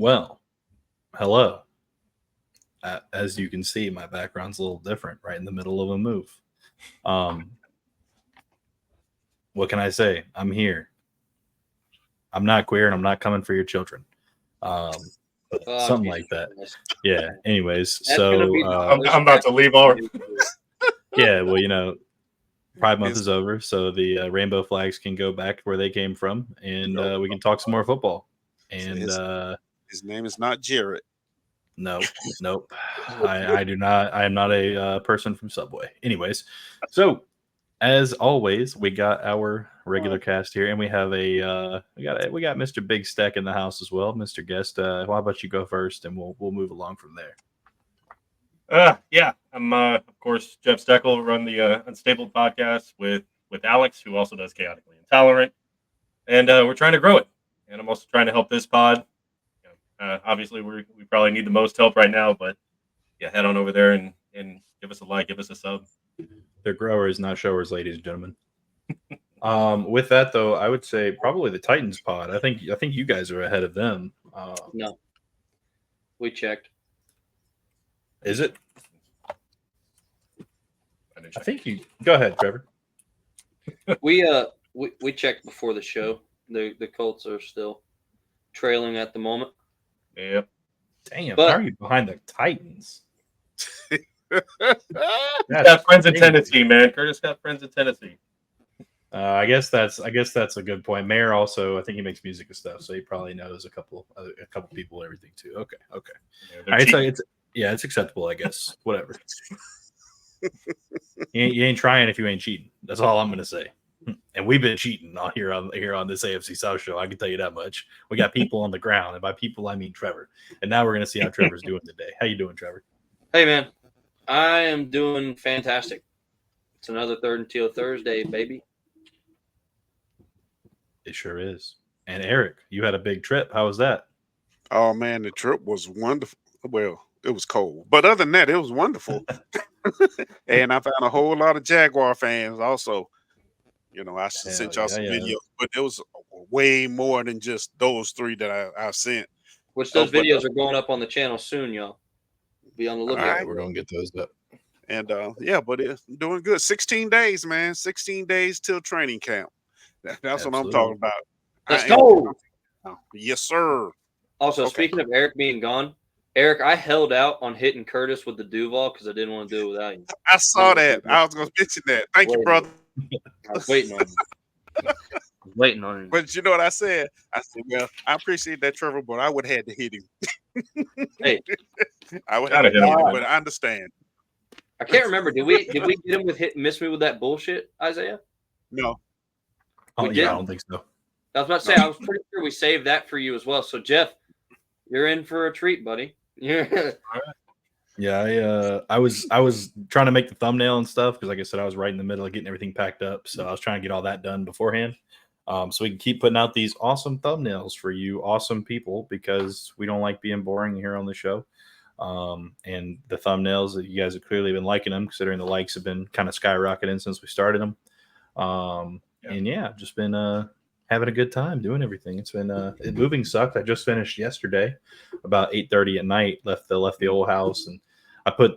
Well, hello. As you can see, my background's a little different, right in the middle of a move. Um, what can I say? I'm here. I'm not queer, and I'm not coming for your children. Um, Oh, something Jesus like that. Christ. Yeah. Anyways, That's going to be the worst I'm about to leave already. yeah. Well, Pride Month His, is over, so the rainbow flags can go back where they came from, and we can talk some more football. And his name is not Jared. no, nope. I do not. I am not a person from Subway. Anyways, so as always, we got our regular cast here, and we have we got Mr. Big Stack in the house as well, Mr. Guest. How about you go first, and we'll move along from there. Yeah, I'm of course Jeff Steckel, run the Unstable podcast with Alex, who also does Chaotically Intolerant, and we're trying to grow it. And I'm also trying to help this pod. Obviously, we probably need the most help right now, but yeah, head on over there and give us a like, give us a sub. They're growers, not showers, ladies and gentlemen. With that though, I would say probably the Titans pod. I think you guys are ahead of them. No. We checked. Is it? I think you go ahead, Trevor. We checked before the show. The Colts are still trailing at the moment. Yep. Damn, But- how are you behind the Titans? Got friends in Tennessee, man. Curtis got friends in Tennessee. I guess that's a good point. Mayor also, I think he makes music and stuff, so he probably knows a couple people and everything too. Okay. Yeah, All right, so it's acceptable, I guess. Whatever. you ain't trying if you ain't cheating. That's all I'm gonna say. And we've been cheating here on this AFC South show. I can tell you that much. We got people on the ground, and by people I mean Trevor. And now we're gonna see how Trevor's doing today. How you doing, Trevor? Hey, man. I am doing fantastic. It's another Third and Teal Thursday, baby. It sure is. And Eric, you had a big trip. How was that? Oh man, the trip was wonderful. Well, it was cold, but other than that, it was wonderful. And I found a whole lot of Jaguar fans also. I sent y'all some videos, but it was way more than just those three that I sent. Which those videos are going up on the channel soon, y'all. Be on the lookout. All right. We're gonna get those up. And but it's doing good. 16 days, man. 16 days till training camp. That's what I'm talking about. Let's go. Yes, sir. Also, Okay. speaking of Eric being gone, Eric, I held out on hitting Curtis with the Duval because I didn't want to do it without you. I saw that. I was going to mention that. Thank you, brother. I was waiting on him. But you know what I said? I said, well, I appreciate that, Trevor, but I would have had to hit him. Hey. I would have to hit him, but I understand. I can't remember. Did we get him with miss me with that bullshit, Isaiah? No. Oh, We yeah, I did? don't think so. I was about to say, I was pretty sure we saved that for you as well. So, Jeff, you're in for a treat, buddy. Yeah. Yeah, I was trying to make the thumbnail and stuff because, like I said, I was right in the middle of getting everything packed up, so I was trying to get all that done beforehand, so we can keep putting out these awesome thumbnails for you, awesome people, because we don't like being boring here on the show. And the thumbnails that you guys have clearly been liking them, considering the likes have been kind of skyrocketing since we started them. And yeah, just been having a good time doing everything. It's been moving sucked. I just finished yesterday about 8:30 at night. Left the old house, and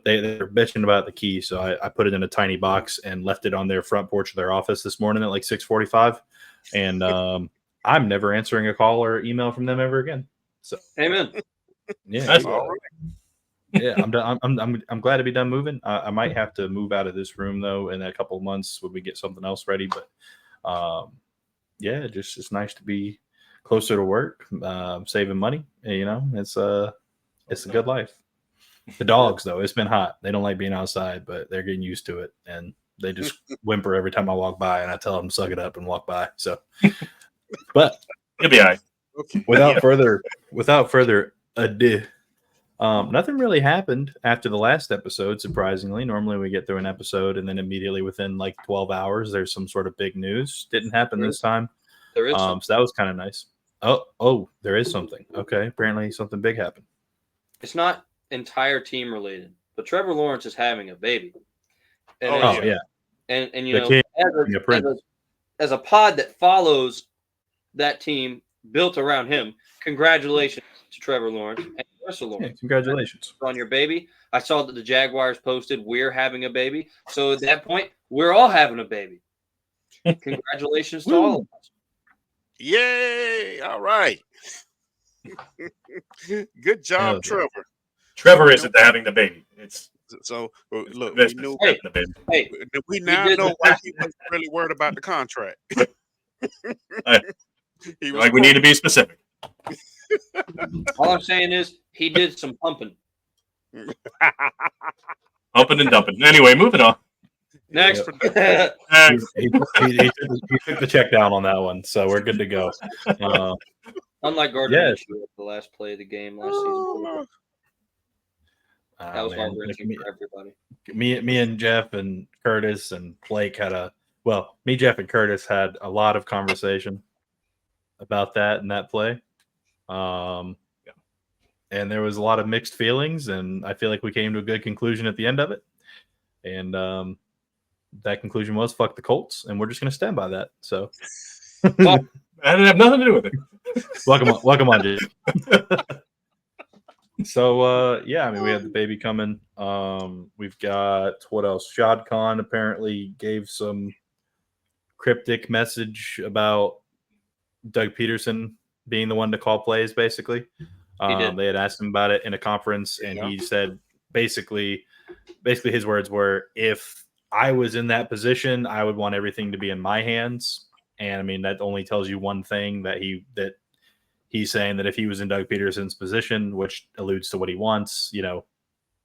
they were bitching about the key, so I put it in a tiny box and left it on their front porch of their office this morning at like 6:45. And I'm never answering a call or email from them ever again. So Amen. yeah, That's all right. yeah, I'm done. I'm glad to be done moving. I might have to move out of this room though in a couple of months when we get something else ready. But yeah, just it's nice to be closer to work, saving money. It's a good life. The dogs though, it's been hot. They don't like being outside, but they're getting used to it, and they just whimper every time I walk by, and I tell them to suck it up and walk by. So, but You'll be all right. Okay. without further ado. Nothing really happened after the last episode, surprisingly. Normally we get through an episode and then immediately within like 12 hours there's some sort of big news. Didn't happen this time. There is So that was kind of nice. Oh, there is something. Okay, apparently something big happened. It's not entire team related, but Trevor Lawrence is having a baby. And Oh, yeah. And The kid as a pod that follows that team built around him. Congratulations to Trevor Lawrence and Russell Yeah, Lawrence. congratulations On your baby. I saw that the Jaguars posted, "We're having a baby." So at that point, we're all having a baby. Congratulations to all of us. Yay! All right. Good job, Trevor. Trevor isn't having the baby. It's so look. we knew. Hey, the baby. Hey, we now know why he wasn't really worried about the contract. He was we need to be specific. All I'm saying is he did some pumping. Pumping and dumping. Anyway, moving on. Next. Yep. he took the check down on that one, so we're good to go. Unlike Gardner Minshew at the last play of the game last season. That was heartbreaking for everybody. Me and Jeff and Curtis and Blake had Jeff and Curtis had a lot of conversation about that in that play. And there was a lot of mixed feelings, and I feel like we came to a good conclusion at the end of it. And that conclusion was fuck the Colts, and we're just going to stand by that. So that didn't have nothing to do with it. welcome on, Jeff. So we have the baby coming. We've got what else? Shad Khan apparently gave some cryptic message about Doug Peterson being the one to call plays, basically. They had asked him about it in a conference, and he said basically his words were, if I was in that position, I would want everything to be in my hands. And I mean, that only tells you one thing, that he's saying that if he was in Doug Peterson's position, which alludes to what he wants,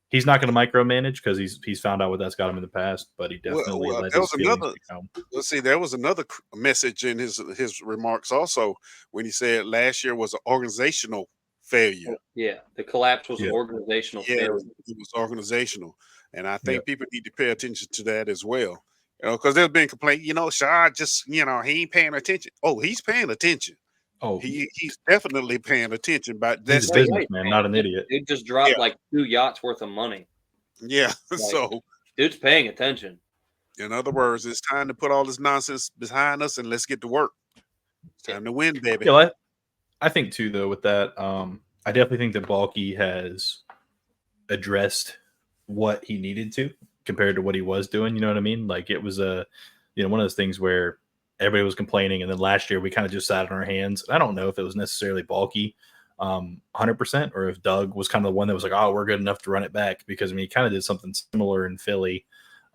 he's not going to micromanage because he's found out what that's got him in the past, but he definitely let his feelings become. Let's see, there was another message in his remarks also when he said last year was an organizational failure. Yeah, the collapse was an organizational failure. It was organizational, and I think people need to pay attention to that as well. Because there's been complaint. Shad just he ain't paying attention. Oh, he's paying attention. Oh, he's definitely paying attention. But that's he's a businessman, not an idiot. Dude just dropped like 2 yachts worth of money. Yeah, so dude's paying attention. In other words, it's time to put all this nonsense behind us and let's get to work. It's time to win, baby. Yeah, I think too, though, with that, I definitely think that Balky has addressed what he needed to compared to what he was doing. You know what I mean? Like, it was one of those things where everybody was complaining, and then last year we kind of just sat on our hands. I don't know if it was necessarily Balky 100% or if Doug was kind of the one that was like, oh, we're good enough to run it back, because I mean, he kind of did something similar in Philly.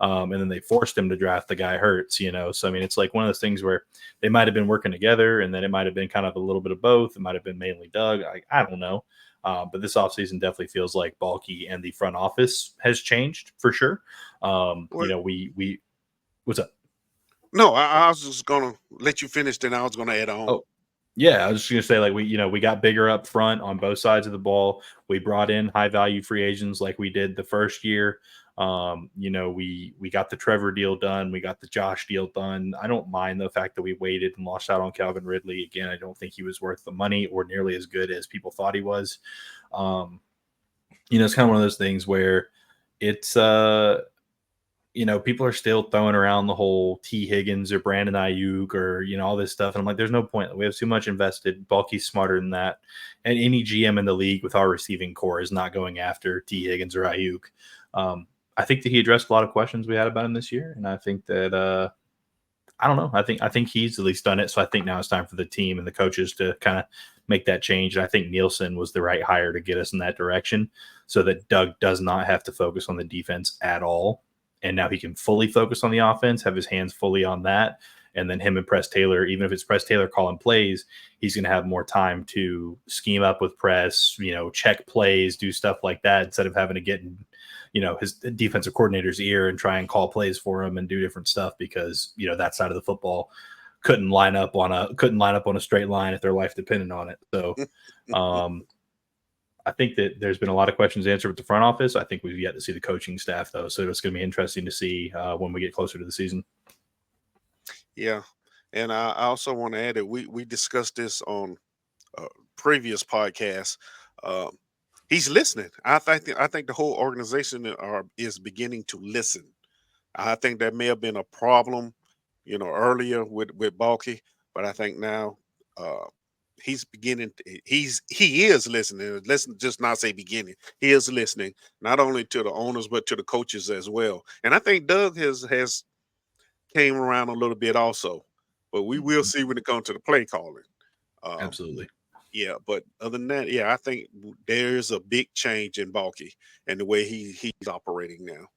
And then they forced him to draft the guy Hurts, So, I mean, it's like one of those things where they might have been working together, and then it might have been kind of a little bit of both. It might have been mainly Doug. I don't know. But this offseason definitely feels like Balky and the front office has changed for sure. We what's up? No, I was just going to let you finish, then I was going to add on. Oh, yeah. I was just going to say, like, we got bigger up front on both sides of the ball. We brought in high value free agents like we did the first year. We got the Trevor deal done. We got the Josh deal done. I don't mind the fact that we waited and lost out on Calvin Ridley. Again, I don't think he was worth the money or nearly as good as people thought he was. It's kind of one of those things where it's, people are still throwing around the whole T. Higgins or Brandon Ayuk or, all this stuff. And I'm like, there's no point. We have too much invested. Balky's smarter than that. And any GM in the league with our receiving core is not going after T. Higgins or Ayuk. I think that he addressed a lot of questions we had about him this year. And I think that, I don't know. I think he's at least done it. So I think now it's time for the team and the coaches to kind of make that change. And I think Nielsen was the right hire to get us in that direction so that Doug does not have to focus on the defense at all. And now he can fully focus on the offense, have his hands fully on that. And then him and Press Taylor, even if it's Press Taylor calling plays, he's going to have more time to scheme up with Press, check plays, do stuff like that instead of having to get in, his defensive coordinator's ear and try and call plays for him and do different stuff because, that side of the football couldn't line up on a straight line if their life depended on it. So I think that there's been a lot of questions answered with the front office. I think we've yet to see the coaching staff, though. So it's going to be interesting to see when we get closer to the season. Yeah. And I also want to add that we discussed this on previous podcasts. He's listening. I think the whole organization is beginning to listen. I think that may have been a problem, earlier with Balky, but I think now he's beginning. He is listening. Let's just not say beginning. He is listening not only to the owners but to the coaches as well. And I think Doug has came around a little bit also. But we will see when it comes to the play calling. Absolutely. Yeah, but other than that, yeah, I think there's a big change in Balky and the way he's operating now.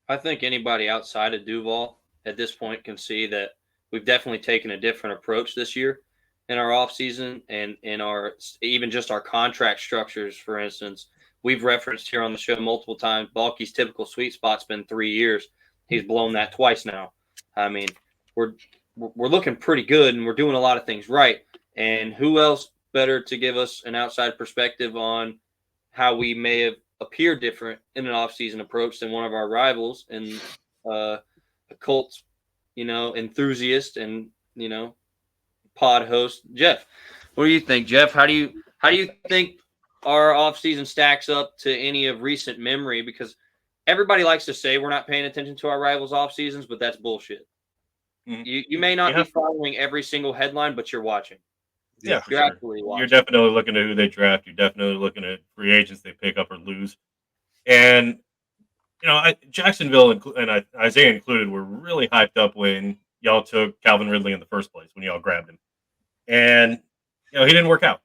I think anybody outside of Duval at this point can see that we've definitely taken a different approach this year in our offseason and in our even just our contract structures. For instance, we've referenced here on the show multiple times, Balky's typical sweet spot's been 3 years. He's blown that twice now. I mean, we're looking pretty good and we're doing a lot of things right. And who else better to give us an outside perspective on how we may have appear different in an offseason approach than one of our rivals and a Colts, enthusiast and, pod host, Jeff. What do you think, Jeff? How do you think our offseason stacks up to any of recent memory? Because everybody likes to say we're not paying attention to our rivals' off seasons, but that's bullshit. Mhm. You may not be following every single headline, but you're watching. Yeah, you're sure. actually watching. You're definitely looking at who they draft. You're definitely looking at free agents they pick up or lose. And, Jacksonville and Isaiah included were really hyped up when y'all took Calvin Ridley in the first place, when y'all grabbed him. And, he didn't work out.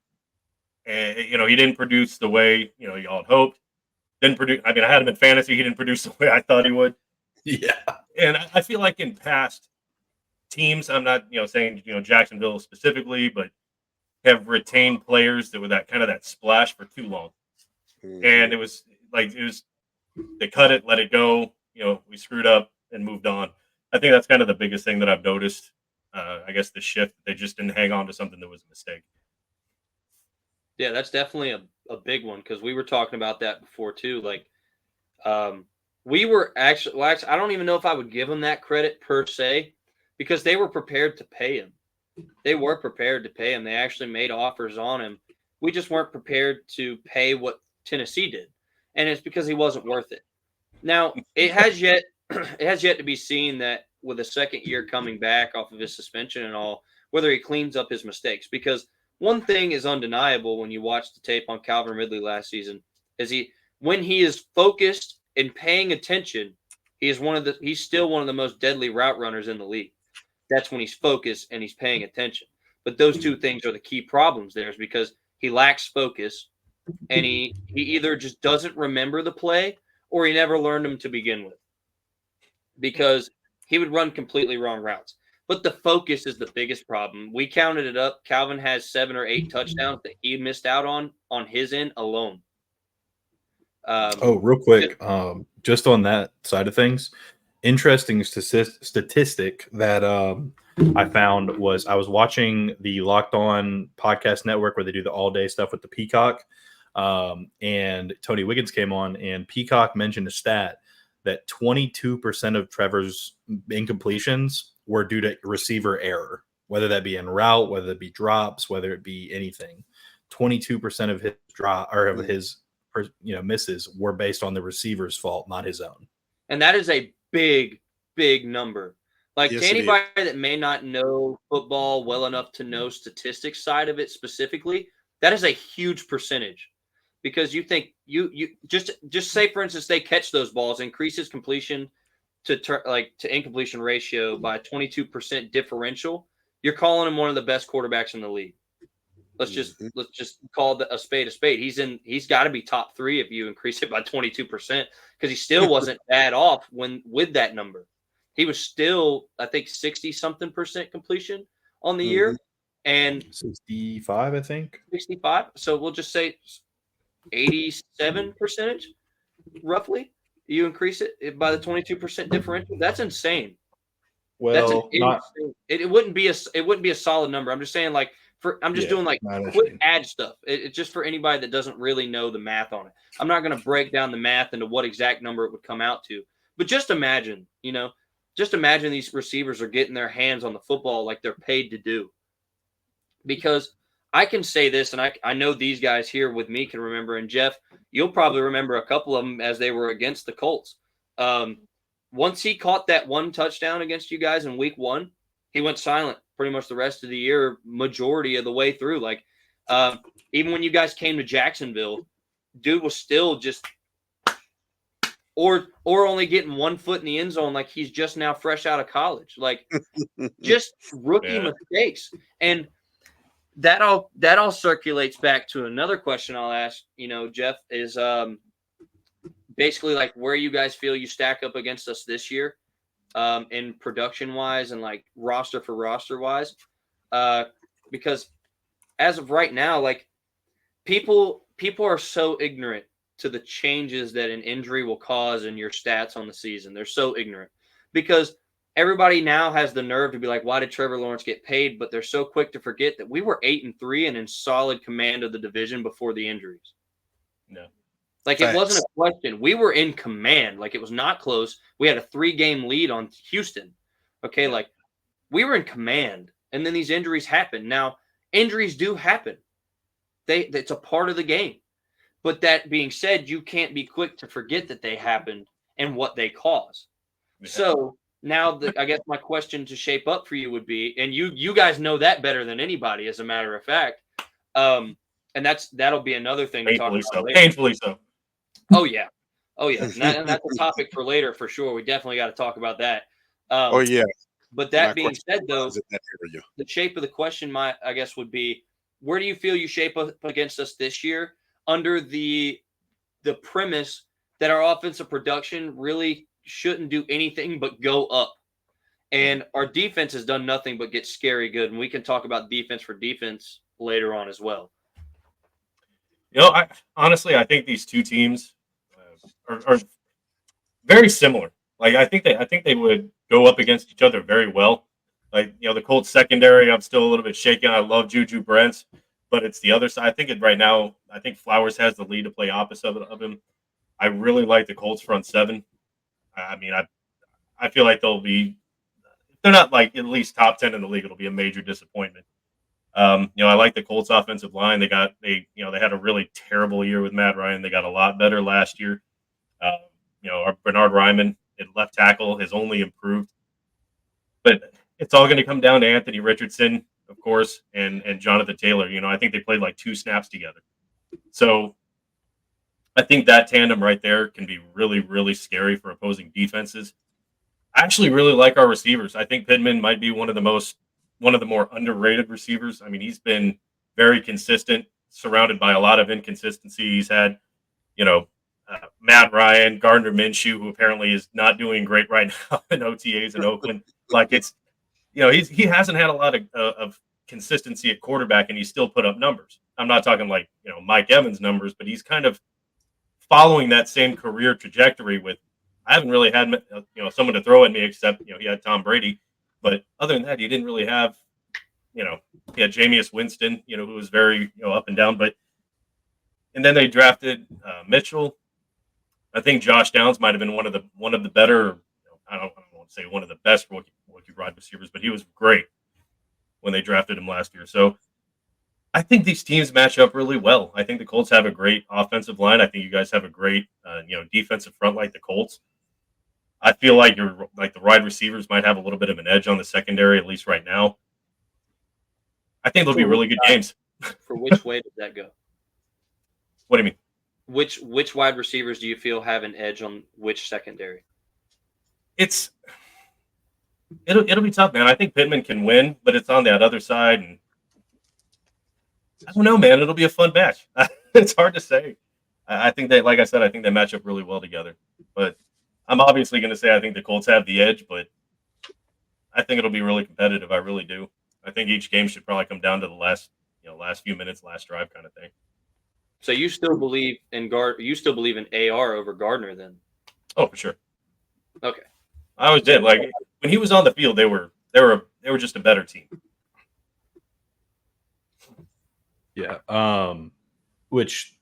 And, he didn't produce the way, y'all had hoped. Didn't produce. I mean, I had him in fantasy. He didn't produce the way I thought he would. Yeah. And I feel like in past teams, I'm not, saying, Jacksonville specifically, but have retained players that were that kind of that splash for too long. Mhm. And it was they cut it, let it go. We screwed up and moved on. I think that's kind of the biggest thing that I've noticed. I guess the shift, they just didn't hang on to something that was a mistake. Yeah, that's definitely a big one because we were talking about that before too. Like, we were actually, I don't even know if I would give them that credit per se because they were prepared to pay him. They were prepared to pay him. They actually made offers on him. We just weren't prepared to pay what Tennessee did, and it's because he wasn't worth it. Now it has yet to be seen that with a second year coming back off of his suspension and all, whether he cleans up his mistakes. Because one thing is undeniable when you watch the tape on Calvin Ridley last season is when he is focused and paying attention, he's still one of the most deadly route runners in the league. That's when he's focused and he's paying attention. But those two things are the key problems there, is because he lacks focus and he either just doesn't remember the play or he never learned them to begin with, because he would run completely wrong routes. But the focus is the biggest problem. We counted it up. Calvin has 7 or 8 touchdowns that he missed out on his end alone. Real quick, just on that side of things, interesting statistic that I found was I was watching the Locked On podcast network where they do the all day stuff with the Peacock, and Tony Wiggins came on, and Peacock mentioned a stat that 22% of Trevor's incompletions were due to receiver error, whether that be in route, whether it be drops, whether it be anything. 22% of his drop or of his misses were based on the receiver's fault, not his own. And that is a big, big number. Like, Yes, to anybody that may not know football well enough to know statistics side of it specifically, that is a huge percentage. Because you think you just say, for instance, they catch those balls, increases completion to incompletion ratio by 22% differential. You're calling him one of the best quarterbacks in the league. Let's just call a spade a spade. He's got to be top 3 if you increase it by 22%, because he still wasn't bad off with that number. He was still, I think, 60-something% completion on the year, and 65, I think. 65. So we'll just say 87% roughly. You increase it by the 22% differential. That's insane. Well, it wouldn't be a solid number. I'm just saying, like, I'm just doing like quick add stuff. It's just for anybody that doesn't really know the math on it. I'm not going to break down the math into what exact number it would come out to, but just imagine these receivers are getting their hands on the football like they're paid to do. Because I can say this, and I know these guys here with me can remember, and Jeff, you'll probably remember a couple of them as they were against the Colts. Once he caught that one touchdown against you guys in week 1, he went silent pretty much the rest of the year, majority of the way through. Like, even when you guys came to Jacksonville, dude was still just or only getting 1 foot in the end zone like he's just now fresh out of college. Like, just rookie mistakes. And that all circulates back to another question I'll ask, Jeff, is basically like where you guys feel you stack up against us this year, in production wise and like roster for roster wise. Because as of right now, like people are so ignorant to the changes that an injury will cause in your stats on the season. They're so ignorant because everybody now has the nerve to be like, why did Trevor Lawrence get paid? But they're so quick to forget that we were 8-3 and in solid command of the division before the injuries. No. Like, it wasn't a question. We were in command. Like, it was not close. We had a 3-game lead on Houston. Okay, like, we were in command. And then these injuries happen. Now, injuries do happen. It's a part of the game. But that being said, you can't be quick to forget that they happened and what they cause. Yeah. So now, I guess my question to shape up for you would be, and you guys know that better than anybody, as a matter of fact, and that'll be another thing to talk about later. Painfully so. Oh yeah. And that's a topic for later for sure. We definitely got to talk about that. But that being said, though, the shape of the question, I guess, would be, where do you feel you shape up against us this year under the premise that our offensive production really shouldn't do anything but go up, and our defense has done nothing but get scary good, and we can talk about defense for defense later on as well. I think these two teams are very similar. Like, I think they would go up against each other very well. Like, the Colts secondary, I'm still a little bit shaken. I love Juju Brents, but it's the other side. I think right now, I think Flowers has the lead to play opposite of him. I really like the Colts front seven. I mean, I feel like they'll be, if they're not like at least top 10 in the league, it'll be a major disappointment. I like the Colts offensive line. They had a really terrible year with Matt Ryan. They got a lot better last year. Our Bernard Ryman at left tackle has only improved, but it's all going to come down to Anthony Richardson, of course, and Jonathan Taylor. I think they played like 2 snaps together. So I think that tandem right there can be really, really scary for opposing defenses. I actually really like our receivers. I think Pittman might be one of the more underrated receivers. I mean, he's been very consistent, surrounded by a lot of inconsistency. He's had, Matt Ryan, Gardner Minshew, who apparently is not doing great right now in OTAs in Oakland. Like, it's, he hasn't had a lot of consistency at quarterback, and he still put up numbers. I'm not talking like, Mike Evans numbers, but he's kind of following that same career trajectory with, I haven't really had, someone to throw at me except, he had Tom Brady. But other than that, he didn't really have, he had Jameis Winston, who was very, up and down. And then they drafted Mitchell. I think Josh Downs might have been one of the better, I don't want to say one of the best rookie wide receivers, but he was great when they drafted him last year. So I think these teams match up really well. I think the Colts have a great offensive line. I think you guys have a great, defensive front like the Colts. I feel like the wide receivers might have a little bit of an edge on the secondary, at least right now. I think they'll be really good games. For which way does that go? What do you mean? Which wide receivers do you feel have an edge on which secondary? It'll be tough, man. I think Pittman can win, but it's on that other side, and I don't know, man. It'll be a fun match. It's hard to say. I think they, like I said, I think they match up really well together. But I'm obviously going to say I think the Colts have the edge, but I think it'll be really competitive. I really do. I think each game should probably come down to the last few minutes, last drive kind of thing. So you still believe in You still believe in AR over Gardner, then? Oh, for sure. Okay. I always did. Like, when he was on the field, they were just a better team. Yeah. Which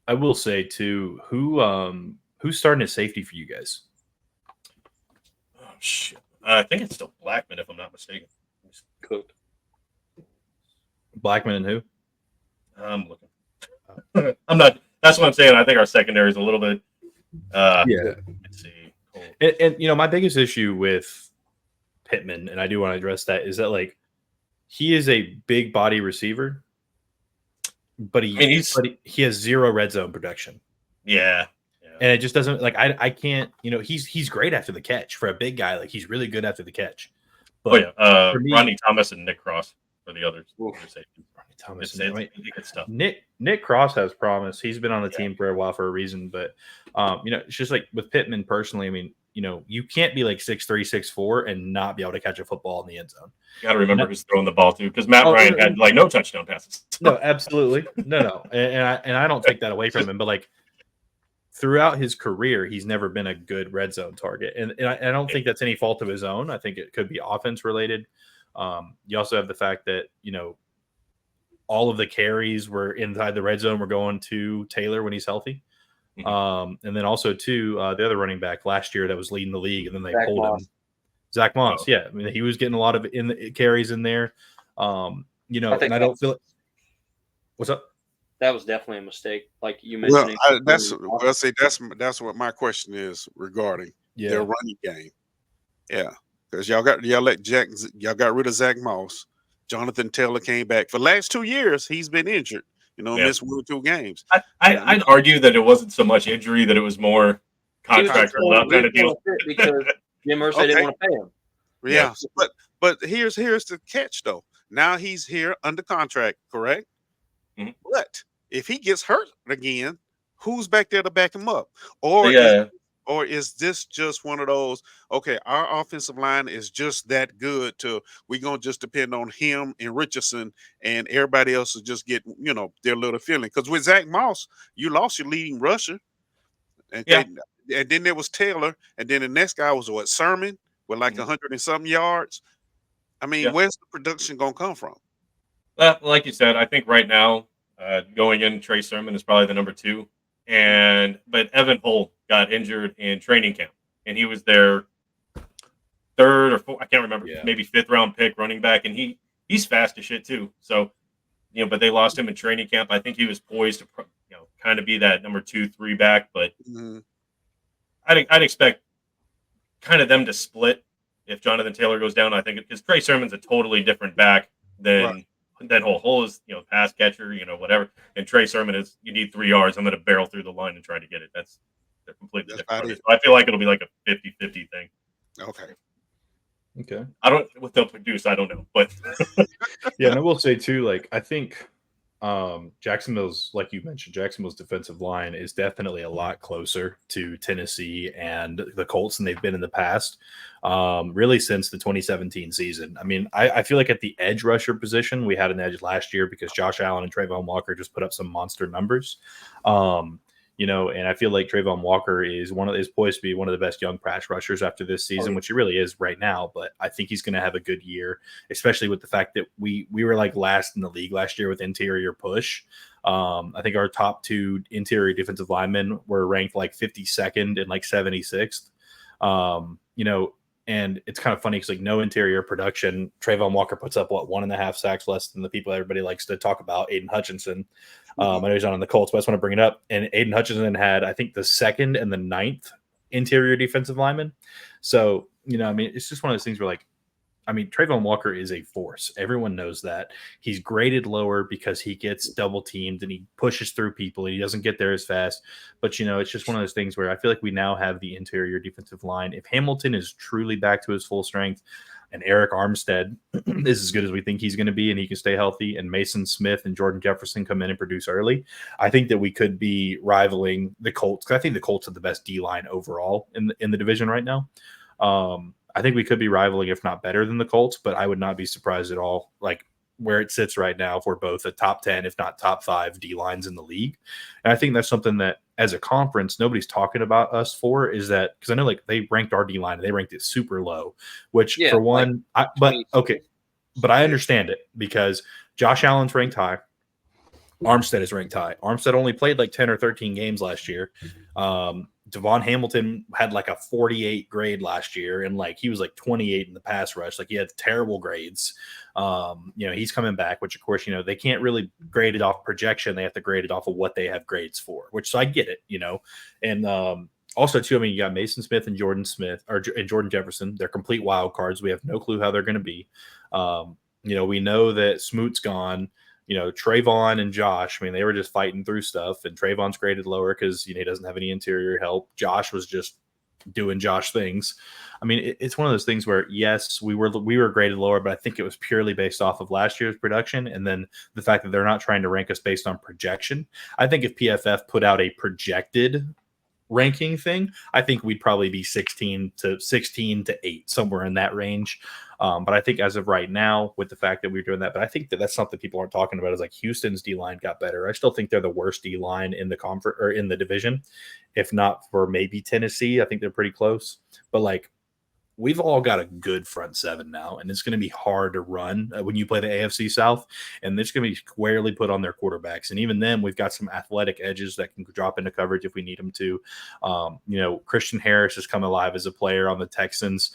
I will say too, who's starting at safety for you guys? Oh shit. I think it's still Blackman, if I'm not mistaken. Cooked. Blackman and who? I'm looking. I'm not. That's what I'm saying. I think our secondary is a little bit. Yeah. Let's see. And my biggest issue with Pittman, and I do want to address that, is that like he is a big body receiver, but he has zero red zone production. Yeah. And it just doesn't like I can't, he's great after the catch for a big guy. Like he's really good after the catch. But Ronnie Thomas and Nick Cross for the others. Thomas, good stuff. Nick Cross has promise. He's been on the team for a while for a reason, but it's just like with Pittman personally. I mean, you can't be like 6'3", 6'4", and not be able to catch a football in the end zone. You got to remember who's throwing the ball too, because Matt Ryan had like no touchdown passes. No, absolutely, no, and I don't take that away from him, but like throughout his career, he's never been a good red zone target, and I don't think that's any fault of his own. I think it could be offense related. You also have the fact that all of the carries were inside the red zone were going to Taylor when he's healthy. And then also too, the other running back last year that was leading the league, and then they pulled him. Zach Moss. Oh. Yeah. I mean, he was getting a lot of carries in there. And I don't feel it. What's up? That was definitely a mistake. Like you mentioned. That's what my question is regarding their running game. Yeah. Because y'all got rid of Zach Moss. Jonathan Taylor came back. For the last 2 years, he's been injured. Missed 1 or 2 games. I'd argue that it wasn't so much injury, that it was more contract rollout kind of deal. Because Jim Irsay didn't want to pay him. Yeah. But here's the catch, though. Now he's here under contract, correct? Mm-hmm. But if he gets hurt again, who's back there to back him up? Or is this just one of those, okay, our offensive line is just that good we're going to just depend on him and Richardson, and everybody else will just get, their little feeling. Because with Zach Moss, you lost your leading rusher. And then there was Taylor. And then the next guy was Sermon with like 100 and something yards. I mean, where's the production going to come from? Like you said, I think right now, going in, Trey Sermon is probably the number 2. But Evan Hull got injured in training camp, and he was their 3rd or 4th, I can't remember, maybe 5th round pick running back, and he's fast as shit too. So, but they lost him in training camp. I think he was poised to, kind of be that number 2, 3 back, but I'd expect kind of them to split if Jonathan Taylor goes down. I think because Trey Sermon's a totally different back than Hull is, pass catcher, whatever. And Trey Sermon is, you need 3 yards. I'm going to barrel through the line and try to get it. They're completely different. So I feel like it'll be like a 50-50 thing. Okay. What they'll produce, I don't know. But yeah, and I will say too, like, I think Jacksonville's, like you mentioned, Jacksonville's defensive line is definitely a lot closer to Tennessee and the Colts than they've been in the past, really since the 2017 season. I mean, I feel like at the edge rusher position, we had an edge last year because Josh Allen and Trayvon Walker just put up some monster numbers. And I feel like Trayvon Walker is poised to be one of the best young pass rushers after this season, which he really is right now. But I think he's going to have a good year, especially with the fact that we were like last in the league last year with interior push. I think our top 2 interior defensive linemen were ranked like 52nd and like 76th. And it's kind of funny because like no interior production. Trayvon Walker puts up 1.5 sacks less than the people everybody likes to talk about, Aiden Hutchinson. I know he's not on the Colts, but I just want to bring it up. And Aiden Hutchinson had, I think, the 2nd and the 9th interior defensive lineman. So, I mean, it's just one of those things where like, I mean, Trayvon Walker is a force. Everyone knows that. He's graded lower because he gets double teamed and he pushes through people and he doesn't get there as fast. But, it's just one of those things where I feel like we now have the interior defensive line. If Hamilton is truly back to his full strength and Eric Armstead is as good as we think he's going to be and he can stay healthy, and Mason Smith and Jordan Jefferson come in and produce early, I think that we could be rivaling the Colts. I think the Colts have the best D-line overall in the division right now. I think we could be rivaling, if not better than the Colts, but I would not be surprised at all, like where it sits right now, if we're both a top 10, if not top 5 D-lines in the league. And I think that's something that as a conference, nobody's talking about us for, is that, because I know like they ranked our D-line, they ranked it super low, which for one, but I understand it because Josh Allen's ranked high. Armstead is ranked high. Armstead only played like 10 or 13 games last year. Devon Hamilton had like a 48 grade last year, and like he was like 28 in the pass rush. Like he had terrible grades. He's coming back, which of course, they can't really grade it off projection. They have to grade it off of what they have grades for, which so I get it, and Also, too, I mean, you got Mason Smith and Jordan Jefferson. They're complete wild cards. We have no clue how they're going to be. We know that Smoot's gone. Trayvon and Josh, I mean, they were just fighting through stuff, and Trayvon's graded lower because he doesn't have any interior help. Josh was just doing Josh things. I mean, it's one of those things where, yes, we were graded lower, but I think it was purely based off of last year's production, and then the fact that they're not trying to rank us based on projection. I think if PFF put out a projected ranking thing, I think we'd probably be 16 to 8, somewhere in that range. But I think as of right now, with the fact that we're doing that, but I think that that's something people aren't talking about is like Houston's D line got better. I still think they're the worst D line in the conference or in the division, if not for maybe Tennessee. I think they're pretty close, but like, we've all got a good front seven now, and it's going to be hard to run when you play the AFC South, and it's going to be squarely put on their quarterbacks. And even then, we've got some athletic edges that can drop into coverage if we need them to. Christian Harris has come alive as a player on the Texans.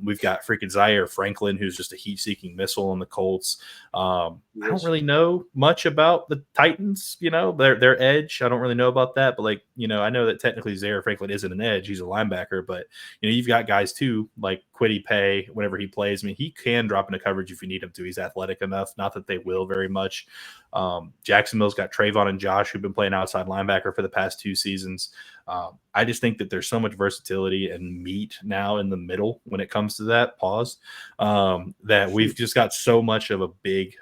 We've got freaking Zaire Franklin, who's just a heat-seeking missile on the Colts. I don't really know much about the Titans, their edge. I don't really know about that, but I know that technically Zaire Franklin isn't an edge. He's a linebacker, but you've got guys too, like Kwity Paye, whenever he plays. I mean, he can drop into coverage if you need him to. He's athletic enough. Not that they will very much. Jacksonville's got Trayvon and Josh, who've been playing outside linebacker for the past 2 seasons. I just think that there's so much versatility and meat now in the middle when it comes to that that we've just got so much of a big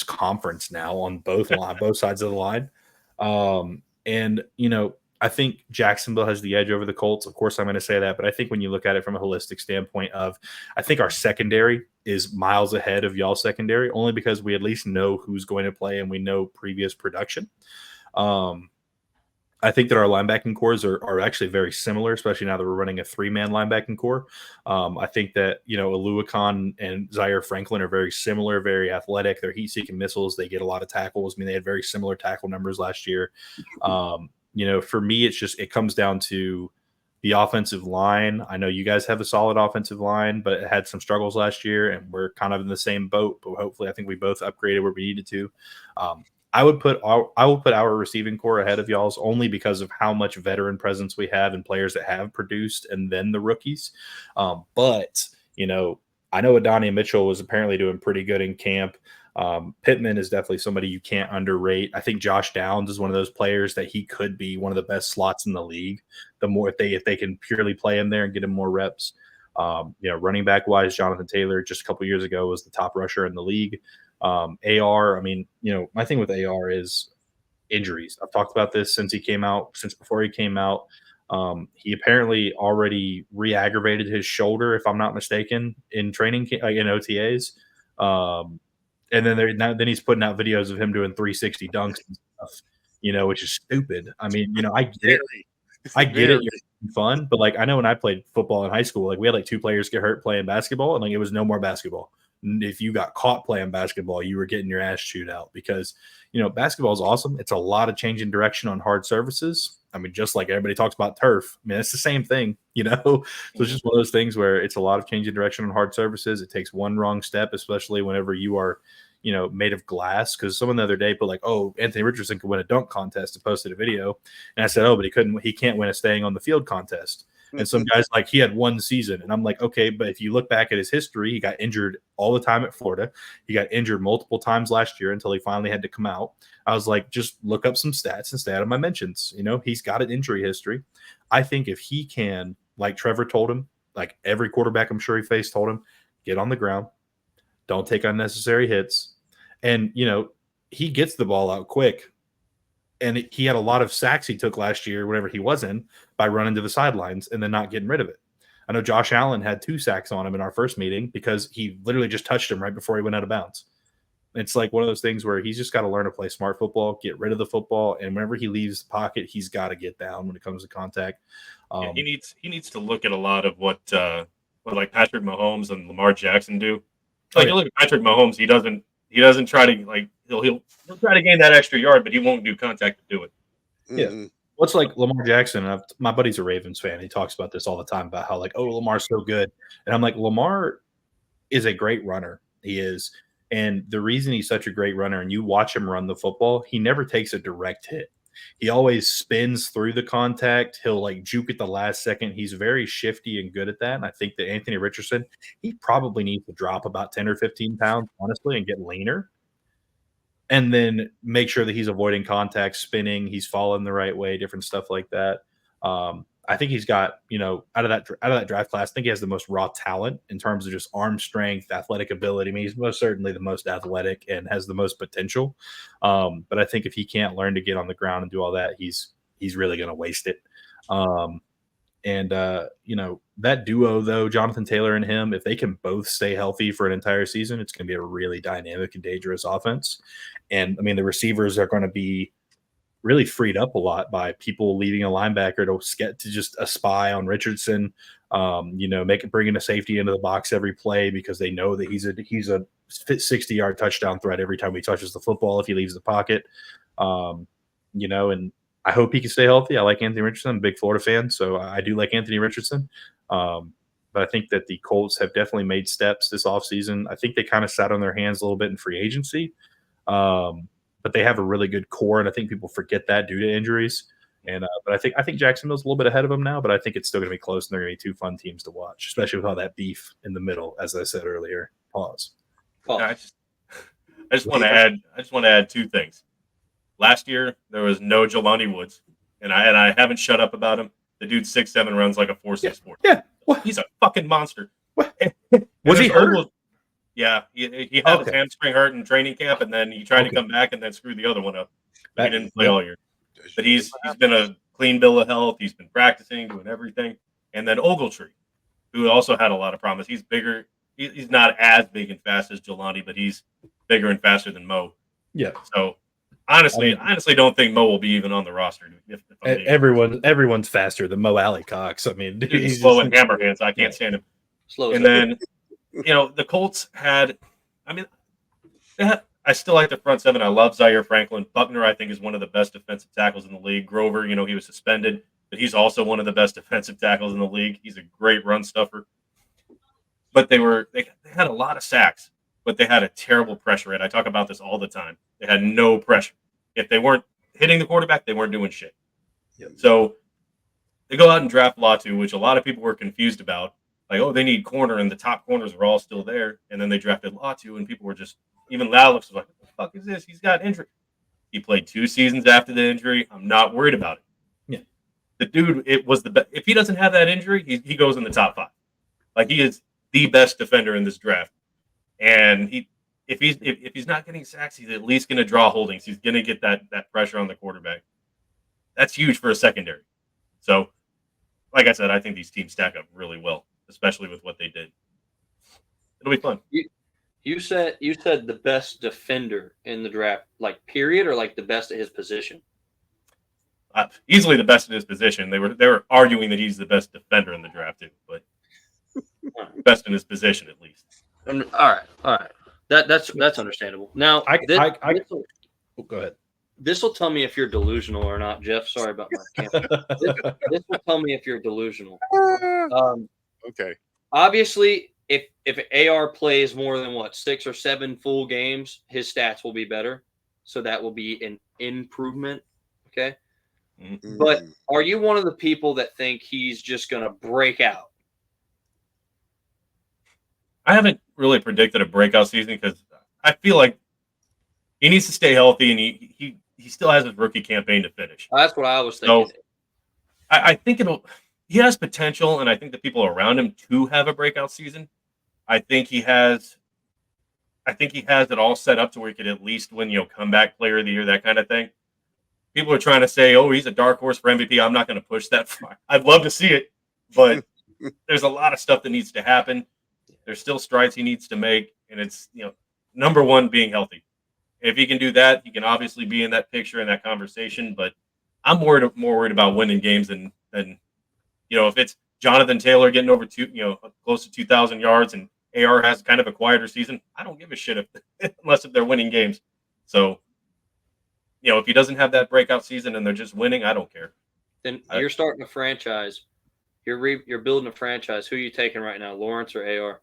conference now on both sides of the line. I think Jacksonville has the edge over the Colts. Of course, I'm going to say that, but I think when you look at it from a holistic standpoint I think our secondary is miles ahead of y'all's secondary, only because we at least know who's going to play and we know previous production. I think that our linebacking cores are actually very similar, especially now that we're running a 3-man linebacking core. I think that, Aluakon and Zaire Franklin are very similar, very athletic. They're heat-seeking missiles. They get a lot of tackles. I mean, they had very similar tackle numbers last year. For me, it comes down to the offensive line. I know you guys have a solid offensive line, but it had some struggles last year, and we're kind of in the same boat. But hopefully, I think we both upgraded where we needed to. I will put our receiving core ahead of y'all's only because of how much veteran presence we have and players that have produced, and then the rookies. But I know Adonai Mitchell was apparently doing pretty good in camp. Pittman is definitely somebody you can't underrate. I think Josh Downs is one of those players that he could be one of the best slots in the league. The more if they can purely play him there and get him more reps. Running back wise, Jonathan Taylor just a couple years ago was the top rusher in the league. AR, I mean, my thing with AR is injuries. I've talked about this since before he came out. He apparently already re-aggravated his shoulder, if I'm not mistaken, in training in OTAs. And then he's putting out videos of him doing 360 dunks and stuff, which is stupid. I mean, I get it. You're fun, but I know when I played football in high school, we had 2 players get hurt playing basketball, and it was no more basketball. If you got caught playing basketball, you were getting your ass chewed out because, basketball is awesome. It's a lot of changing direction on hard surfaces. I mean, just like everybody talks about turf. I mean, it's the same thing, So it's just one of those things where it's a lot of changing direction on hard surfaces. It takes one wrong step, especially whenever you are, made of glass. Because someone the other day put Anthony Richardson could win a dunk contest and posted a video. And I said, but he can't win a staying on the field contest. And some guys he had 1 season. And I'm like, okay, but if you look back at his history, he got injured all the time at Florida. He got injured multiple times last year until he finally had to come out. I was like, just look up some stats and stay out of my mentions. He's got an injury history. I think if he can, like Trevor told him, like every quarterback I'm sure he faced told him, get on the ground, don't take unnecessary hits. And, he gets the ball out quick. And he had a lot of sacks he took last year, whenever he was in, by running to the sidelines and then not getting rid of it. I know Josh Allen had 2 sacks on him in our first meeting because he literally just touched him right before he went out of bounds. It's one of those things where he's just got to learn to play smart football, get rid of the football, and whenever he leaves the pocket, he's got to get down when it comes to contact. He needs to look at a lot of what Patrick Mahomes and Lamar Jackson do. You look at Patrick Mahomes, he doesn't try to he'll try to gain that extra yard, but he won't do contact to do it. Yeah. What's Lamar Jackson? My buddy's a Ravens fan. He talks about this all the time about how Lamar's so good. And I'm like, Lamar is a great runner. He is. And the reason he's such a great runner, and you watch him run the football, he never takes a direct hit. He always spins through the contact. He'll like juke at the last second. He's very shifty and good at that. And I think that Anthony Richardson, he probably needs to drop about 10 or 15 pounds, honestly, and get leaner. And then make sure that he's avoiding contact, spinning, he's falling the right way, different stuff like that. I think he's got, out of that draft class, I think he has the most raw talent in terms of just arm strength, athletic ability. I mean, he's most certainly the most athletic and has the most potential. But I think if he can't learn to get on the ground and do all that, he's really going to waste it. That duo, though, Jonathan Taylor and him, if they can both stay healthy for an entire season, it's going to be a really dynamic and dangerous offense. And I mean, the receivers are going to be really freed up a lot by people leaving a linebacker to just a spy on Richardson, bringing a safety into the box every play because they know that he's a 60-yard touchdown threat every time he touches the football if he leaves the pocket. And I hope he can stay healthy. I like Anthony Richardson. I'm a big Florida fan, so I do like Anthony Richardson. But I think that the Colts have definitely made steps this offseason. I think they kind of sat on their hands a little bit in free agency. But they have a really good core, and I think people forget that due to injuries. And but I think Jacksonville's a little bit ahead of them now, but I think it's still going to be close, and they're going to be two fun teams to watch, especially with all that beef in the middle, as I said earlier. Pause. I just want to add two things. Last year there was no Jelani Woods, and I haven't shut up about him. The dude's 6'7", runs like a 4.64. Yeah, what? He's a fucking monster. What? Was he hurt? Yeah, he had his hamstring hurt in training camp, and then he tried to come back and then screwed the other one up. He didn't play all year. But he's been a clean bill of health. He's been practicing, doing everything. And then Ogletree, who also had a lot of promise. He's bigger. He's not as big and fast as Jelani, but he's bigger and faster than Mo. Yeah. So honestly don't think Mo will be even on the roster. Everyone's faster than Mo Alley Cox. I mean, he's slow and hammer hands. I can't stand him. Slow. And then the Colts had. I still like the front seven. I love Zaire Franklin. Buckner, I think, is one of the best defensive tackles in the league. Grover, he was suspended, but he's also one of the best defensive tackles in the league. He's a great run stuffer. But they had a lot of sacks, but they had a terrible pressure rate. I talk about this all the time. They had no pressure. If they weren't hitting the quarterback, they weren't doing shit. Yep. So they go out and draft Latu, which a lot of people were confused about. Like, oh, they need corner, and the top corners are all still there. And then they drafted Latu, and people were just – even Lalux was like, what the fuck is this? He's got injury. He played 2 seasons after the injury. I'm not worried about it. Yeah. The dude, it was the best. If he doesn't have that injury, he goes in the top 5. Like, he is the best defender in this draft. And if he's not getting sacks, he's at least going to draw holdings. He's going to get that pressure on the quarterback. That's huge for a secondary. So, like I said, I think these teams stack up really well, especially with what they did. It'll be fun. You said the best defender in the draft, like period, or like the best at his position? Easily the best at his position. They were arguing that he's the best defender in the draft too, but best in his position at least. All right. That's understandable. Now, go ahead. This will tell me if you're delusional or not, Jeff. Sorry about my camera. This will tell me if you're delusional. Okay. Obviously, if AR plays more than 6 or 7 full games, his stats will be better. So that will be an improvement. Okay. Mm-hmm. But are you one of the people that think he's just going to break out? I haven't really predicted a breakout season because I feel like he needs to stay healthy, and he still has his rookie campaign to finish. That's what I was thinking. So I think he has potential, and I think the people around him to have a breakout season. I think he has it all set up to where he could at least win, comeback player of the year, that kind of thing. People are trying to say, oh, he's a dark horse for MVP. I'm not going to push that far. I'd love to see it, but there's a lot of stuff that needs to happen. There's still strides he needs to make, and it's, number one, being healthy. If he can do that, he can obviously be in that picture and that conversation, but I'm more worried about winning games than if it's Jonathan Taylor getting over close to 2,000 yards and AR has kind of a quieter season. I don't give a shit unless they're winning games. So, if he doesn't have that breakout season and they're just winning, I don't care. Then you're starting a franchise. You're building a franchise. Who are you taking right now, Lawrence or AR?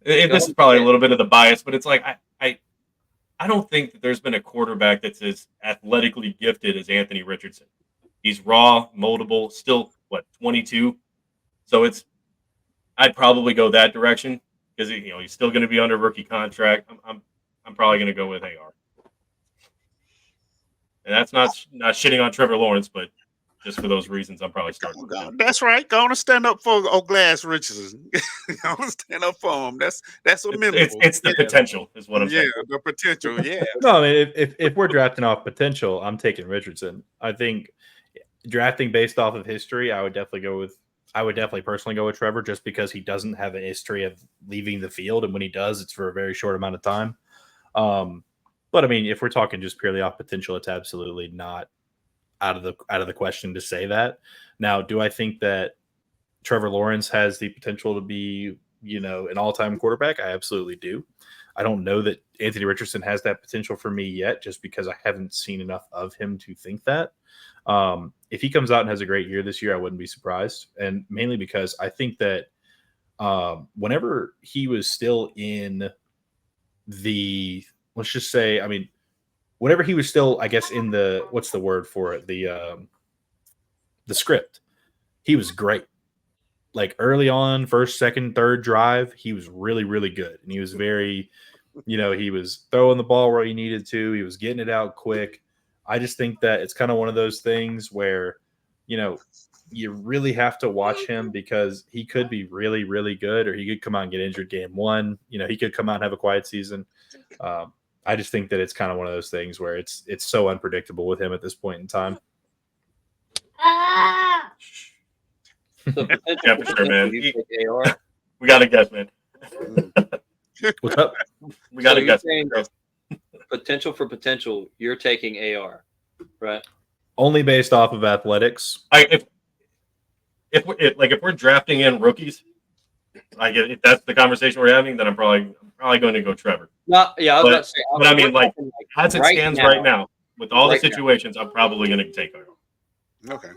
This is probably a little bit of the bias, but it's like I don't think that there's been a quarterback that's as athletically gifted as Anthony Richardson. He's raw, moldable, still 22. So I'd probably go that direction because he's still going to be under rookie contract. I'm probably going to go with AR, and that's not shitting on Trevor Lawrence, but just for those reasons, I'm probably starting. That's right. Go on and stand up for Glass Richardson. Go on and stand up for him. That's it's the potential, is what I'm saying. Yeah, the potential. Yeah. No, I mean, if we're drafting off potential, I'm taking Richardson. I think drafting based off of history, I would definitely personally go with Trevor, just because he doesn't have a history of leaving the field, and when he does, it's for a very short amount of time. But I mean, if we're talking just purely off potential, it's absolutely not out of the question to say that. Now, do I think that Trevor Lawrence has the potential to be, an all-time quarterback? I absolutely do. I don't know that Anthony Richardson has that potential for me yet, just because I haven't seen enough of him to think that. If he comes out and has a great year this year, I wouldn't be surprised. And mainly because I think that whenever he was still in let's just say, I mean, whenever he was still, I guess, in what's the word for it? The script, he was great. Like early on, first, second, third drive, he was really, really good. And he was very, he was throwing the ball where he needed to. He was getting it out quick. I just think that it's kind of one of those things where, you really have to watch him, because he could be really, really good, or he could come out and get injured game one. He could come out and have a quiet season. I just think that it's kind of one of those things where it's so unpredictable with him at this point in time. So Yeah, for sure, man. We got to guess, man. What's up? We got to guess. Potential for potential, you're taking AR, right? Only based off of athletics. If we're drafting in rookies, if that's the conversation we're having, then I'm probably going to go Trevor. No, yeah, I was about to say. But I mean, as it stands right now, with all the situations, I'm probably going to take AR. Okay.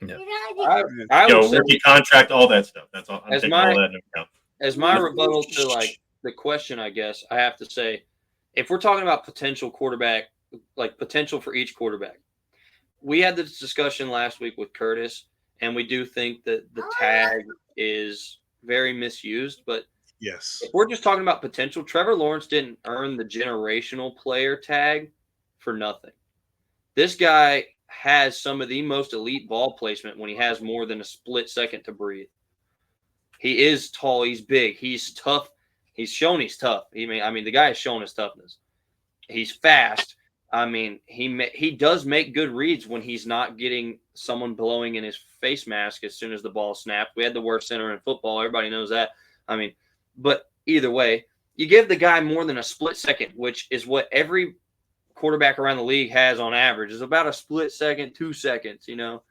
Yeah. I would say, rookie contract, all that stuff. That's all. I'm taking all that into account. as my rebuttal to the question, I guess I have to say, if we're talking about potential quarterback, potential for each quarterback, we had this discussion last week with Curtis, and we do think that the tag is very misused. But yes, if we're just talking about potential, Trevor Lawrence didn't earn the generational player tag for nothing. This guy has some of the most elite ball placement when he has more than a split second to breathe. He is tall. He's big. He's tough. He's shown he's tough. I mean, the guy has shown his toughness. He's fast. I mean, he does make good reads when he's not getting someone blowing in his face mask as soon as the ball snapped. We had the worst center in football. Everybody knows that. I mean, but either way, you give the guy more than a split second, which is what every quarterback around the league has on average, is about a split second, 2 seconds, to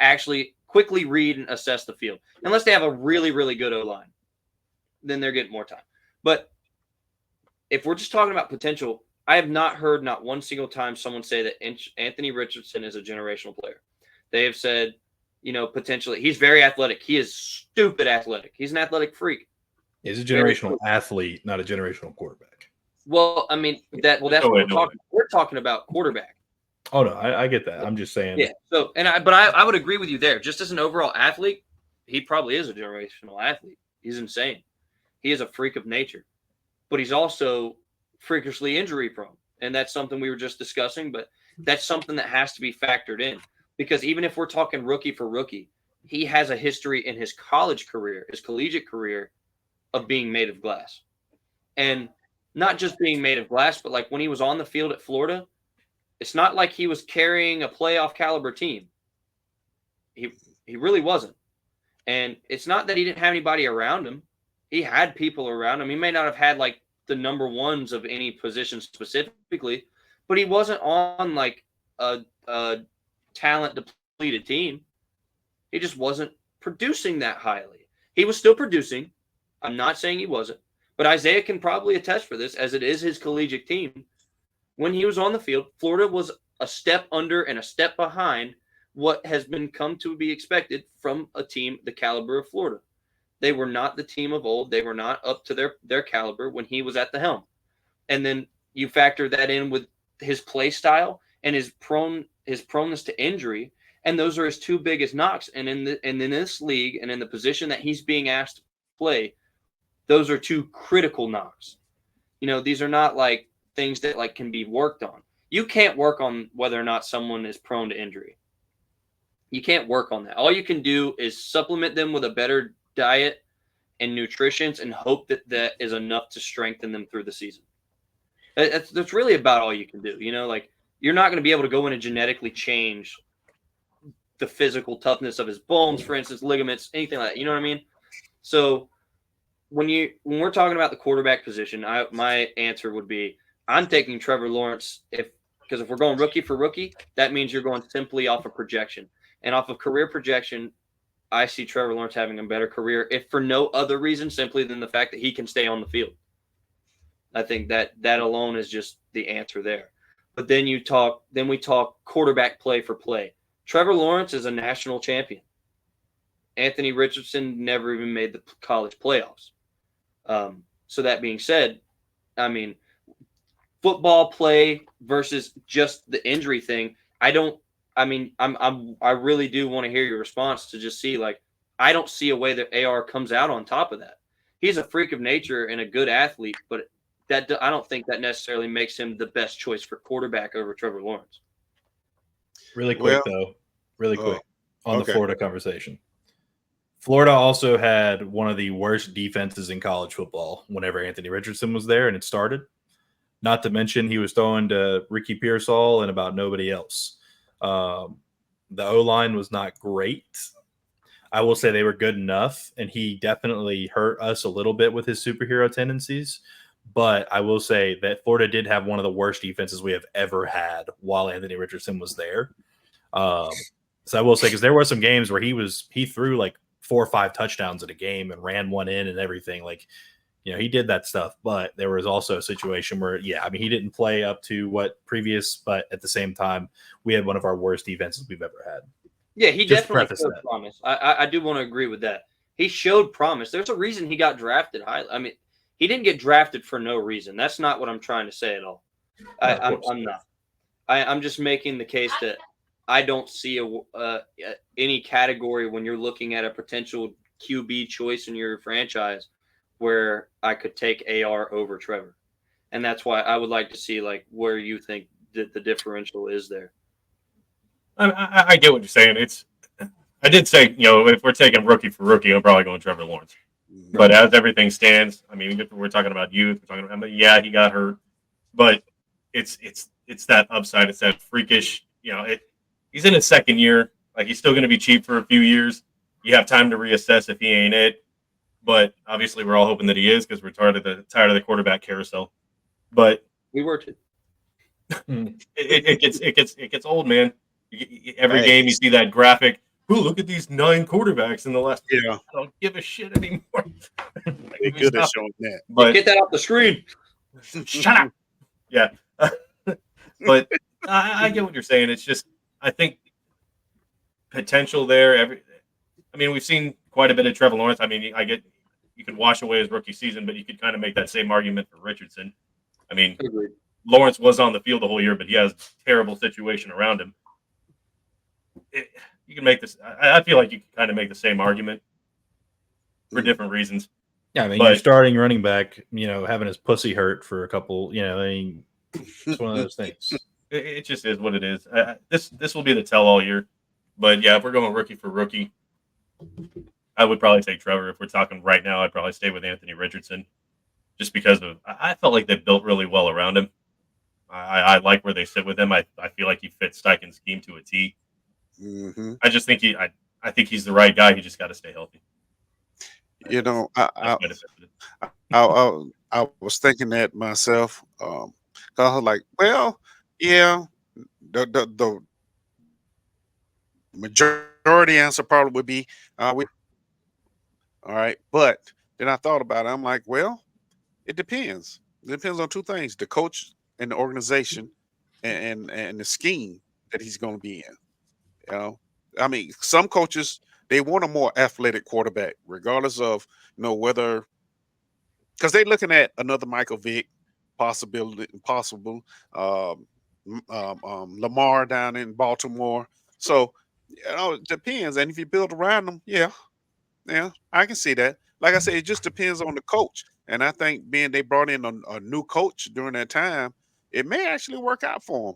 actually quickly read and assess the field. Unless they have a really, really good O-line, then they're getting more time. But if we're just talking about potential, I have not heard not one single time someone say that Anthony Richardson is a generational player. They have said, potentially, he's very athletic. He is stupid athletic. He's an athletic freak. He's a generational athlete, not a generational quarterback. Well, I mean, that's what we're talking. We're talking about quarterback. Oh no, I get that. I'm just saying. Yeah. So, but I would agree with you there. Just as an overall athlete, he probably is a generational athlete. He's insane. He is a freak of nature, but he's also freakishly injury prone, and that's something we were just discussing. But that's something that has to be factored in, because even if we're talking rookie for rookie, he has a history in his college career, his collegiate career, of being made of glass, and not just being made of glass, but like when he was on the field at Florida, it's not like he was carrying a playoff caliber team. He really wasn't. And it's not that he didn't have anybody around him. He had people around him. He may not have had like the number ones of any position specifically, but he wasn't on like a talent depleted team. He just wasn't producing that highly. He was still producing. I'm not saying he wasn't, but Isaiah can probably attest for this, as it is his collegiate team. When he was on the field, Florida was a step under and a step behind what has been come to be expected from a team the caliber of Florida. They were not the team of old. They were not up to their caliber when he was at the helm. And then you factor that in with his play style and his proneness to injury, and those are his two biggest knocks. And in this league and in the position that he's being asked to play, those are two critical knocks. These are not like things that like can be worked on. You can't work on whether or not someone is prone to injury. You can't work on that. All you can do is supplement them with a better diet and nutrition and hope that is enough to strengthen them through the season. That's really about all you can do. Like you're not going to be able to go in and genetically change the physical toughness of his bones, for instance, ligaments, anything like that. You know what I mean? So when we're talking about the quarterback position, my answer would be I'm taking Trevor Lawrence because if we're going rookie for rookie, that means you're going simply off of projection. And off of career projection, I see Trevor Lawrence having a better career, if for no other reason simply than the fact that he can stay on the field. I think that alone is just the answer there. But then we talk quarterback play for play. Trevor Lawrence is a national champion. Anthony Richardson never even made the college playoffs. So that being said, I mean, football play versus just the injury thing. I really do want to hear your response to just see, like, I don't see a way that AR comes out on top of that. He's a freak of nature and a good athlete, but I don't think that necessarily makes him the best choice for quarterback over Trevor Lawrence. Really quick on the okay. Florida conversation. Florida also had one of the worst defenses in college football whenever Anthony Richardson was there and it started. Not to mention he was throwing to Ricky Pearsall and about nobody else. The O-line was not great. I will say they were good enough, and he definitely hurt us a little bit with his superhero tendencies. But I will say that Florida did have one of the worst defenses we have ever had while Anthony Richardson was there. So I will say, because there were some games where he threw like 4 or 5 touchdowns in a game and ran one in and everything. Like, he did that stuff, but there was also a situation where, he didn't play up to what previous, but at the same time, we had one of our worst defenses we've ever had. Yeah, he definitely showed promise. I do want to agree with that. He showed promise. There's a reason he got drafted high. I mean, he didn't get drafted for no reason. That's not what I'm trying to say at all. I'm not. I'm just making the case that I don't see any category when you're looking at a potential QB choice in your franchise where I could take AR over Trevor. And that's why I would like to see like where you think the differential is there. I get what you're saying. I did say, if we're taking rookie for rookie, I'm probably going Trevor Lawrence. Right. But as everything stands, I mean, we're talking about youth. We're talking about, he got hurt, but it's that upside. It's that freakish, he's in his second year. Like, he's still going to be cheap for a few years. You have time to reassess if he ain't it. But obviously, we're all hoping that he is because we're tired of the quarterback carousel. But we were too. It gets old, man. Every game you see that graphic. Ooh, look at these 9 quarterbacks in the last. Yeah, I don't give a shit anymore. They're good at showing that. But get that off the screen. Shut up. Yeah, but I get what you're saying. It's just I think potential there. We've seen quite a bit of Trevor Lawrence. I mean, I get you could wash away his rookie season, but you could kind of make that same argument for Richardson. I mean, agreed. Lawrence was on the field the whole year, but he has a terrible situation around him. You can make this. I feel like you can kind of make the same argument for different reasons. Yeah, you're starting running back, having his pussy hurt for a couple. It's one of those things. It just is what it is. This will be the tell all year. But yeah, if we're going rookie for rookie, I would probably take Trevor. If we're talking right now, I'd probably stay with Anthony Richardson, just because I felt like they built really well around him. I like where they sit with him. I feel like he fits Steichen's scheme to a T. Mm-hmm. I just think I think he's the right guy. He just got to stay healthy. I was thinking that myself. Cause I was like, well, yeah, the majority answer probably would be all right. But then I thought about it. I'm like, well, it depends. It depends on 2 things: the coach and the organization, and the scheme that he's going to be in. Some coaches they want a more athletic quarterback, regardless of whether, because they're looking at another Michael Vick possible. Lamar down in Baltimore. So it depends. And if you build around them, yeah, I can see that. Like I said, it just depends on the coach. And I think being they brought in a new coach during that time, it may actually work out for him.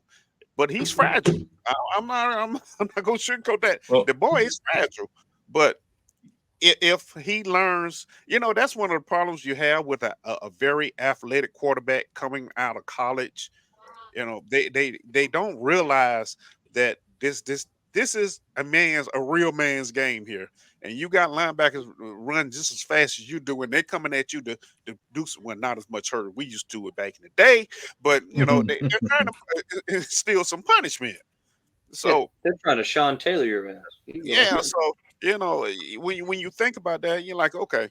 But he's fragile. I'm not gonna sugarcoat that. Well, The boy is fragile, but if he learns, that's one of the problems you have with a very athletic quarterback coming out of college. They don't realize that this is a real man's game here, and you got linebackers run just as fast as you do, and they're coming at you to do well, not as much hurt as we used to it back in the day, but they're trying to instill some punishment. So they're trying to Sean Taylor your ass. yeah, so when you think about that, you're like, okay,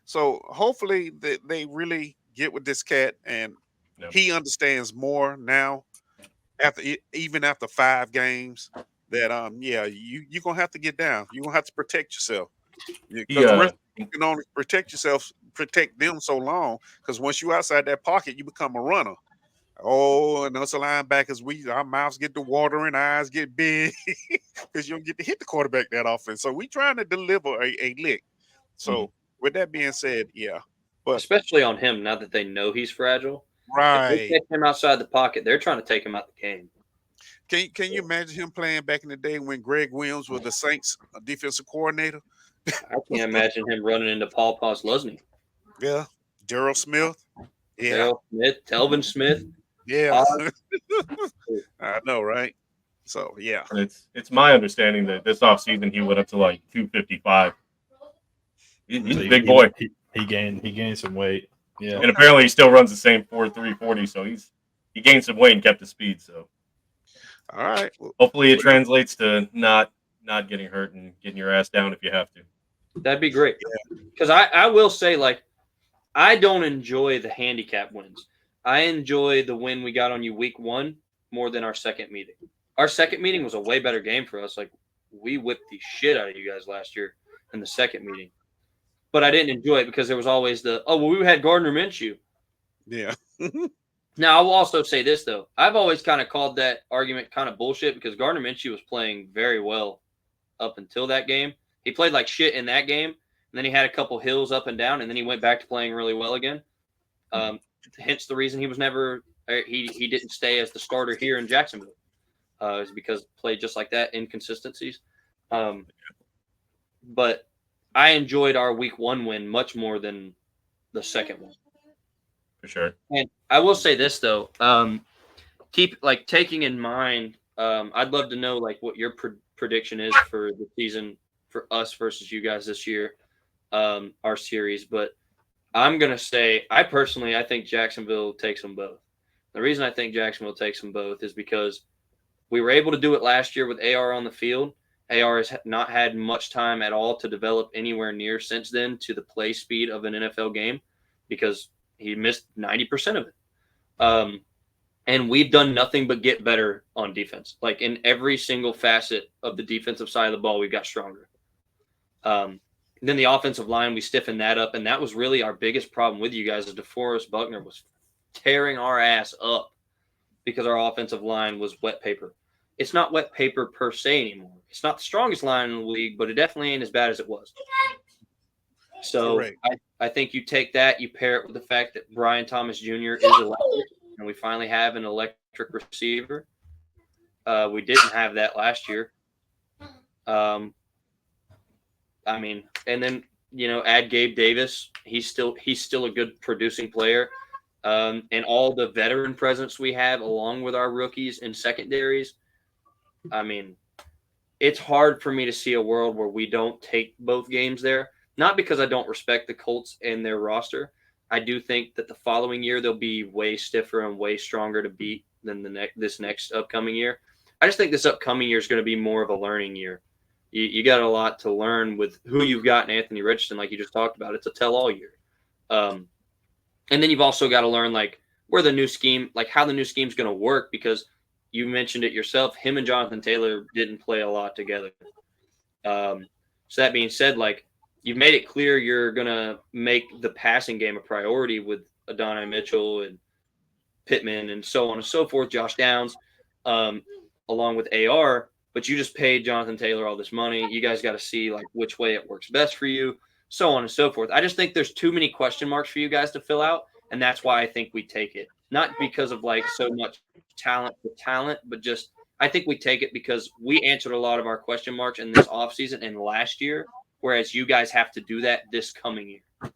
so hopefully they really get with this cat, and he understands more now even after 5 games that you're gonna have to get down. You're gonna have to protect yourself, because you can only protect them so long, because once you outside that pocket, you become a runner. Oh, and us linebackers, our mouths get to watering, eyes get big, because you don't get to hit the quarterback that often. So we trying to deliver a lick. So with that being said, but especially on him, now that they know he's fragile. Right. If they take him outside the pocket, they're trying to take him out the game. Can you imagine him playing back in the day when Greg Williams was the Saints defensive coordinator? I can't imagine him running into Paul Posluszny. Yeah. Daryl Smith. Yeah. Daryl Smith, Telvin Smith. Yeah. I know, right? So yeah. It's my understanding that this offseason he went up to like 255. He's a big boy. He gained some weight. Yeah. And apparently he still runs the same 4.3 40, so he gained some weight and kept the speed. So all right. Well, hopefully it translates to not getting hurt and getting your ass down if you have to. That'd be great. Because I will say, like, I don't enjoy the handicap wins. I enjoy the win we got on you week 1 more than our second meeting. Our second meeting was a way better game for us. Like, we whipped the shit out of you guys last year in the second meeting. But I didn't enjoy it because there was always we had Gardner Minshew. Yeah. Now, I will also say this, though. I've always kind of called that argument kind of bullshit because Gardner Minshew was playing very well up until that game. He played like shit in that game, and then he had a couple hills up and down, and then he went back to playing really well again. Hence the reason he was never he didn't stay as the starter here in Jacksonville. Is because played just like that, inconsistencies. But I enjoyed our week 1 win much more than the second one. For sure. And I will say this though, taking in mind, I'd love to know like what your prediction is for the season for us versus you guys this year, our series. But I'm gonna say I think Jacksonville takes them both. The reason I think Jacksonville takes them both is because we were able to do it last year with AR on the field. AR has not had much time at all to develop anywhere near since then to the play speed of an NFL game because he missed 90% of it. And we've done nothing but get better on defense. Like in every single facet of the defensive side of the ball, we've got stronger. Then the offensive line, we stiffened that up. And that was really our biggest problem with you guys is DeForest Buckner was tearing our ass up because our offensive line was wet paper. It's not wet paper per se anymore. It's not the strongest line in the league, but it definitely ain't as bad as it was. So I think you take that, you pair it with the fact that Brian Thomas Jr. is electric, and we finally have an electric receiver. We didn't have that last year. And then add Gabe Davis. He's still a good producing player. And all the veteran presence we have, along with our rookies and secondaries. It's hard for me to see a world where we don't take both games there. Not because I don't respect the Colts and their roster. I do think that the following year they'll be way stiffer and way stronger to beat than this next upcoming year. I just think this upcoming year is going to be more of a learning year. You got a lot to learn with who you've got in Anthony Richardson, like you just talked about. It's a tell-all year. And then you've also got to learn like where the new scheme, like how the new scheme is going to work, because you mentioned it yourself. Him and Jonathan Taylor didn't play a lot together. So that being said, like, you've made it clear you're gonna make the passing game a priority with Adonai Mitchell and Pittman and so on and so forth, Josh Downs, along with AR. But you just paid Jonathan Taylor all this money. You guys got to see like which way it works best for you, so on and so forth. I just think there's too many question marks for you guys to fill out, and that's why I think we take it. Not because of like so much talent for talent, but just I think we take it because we answered a lot of our question marks in this offseason and last year, whereas you guys have to do that this coming year.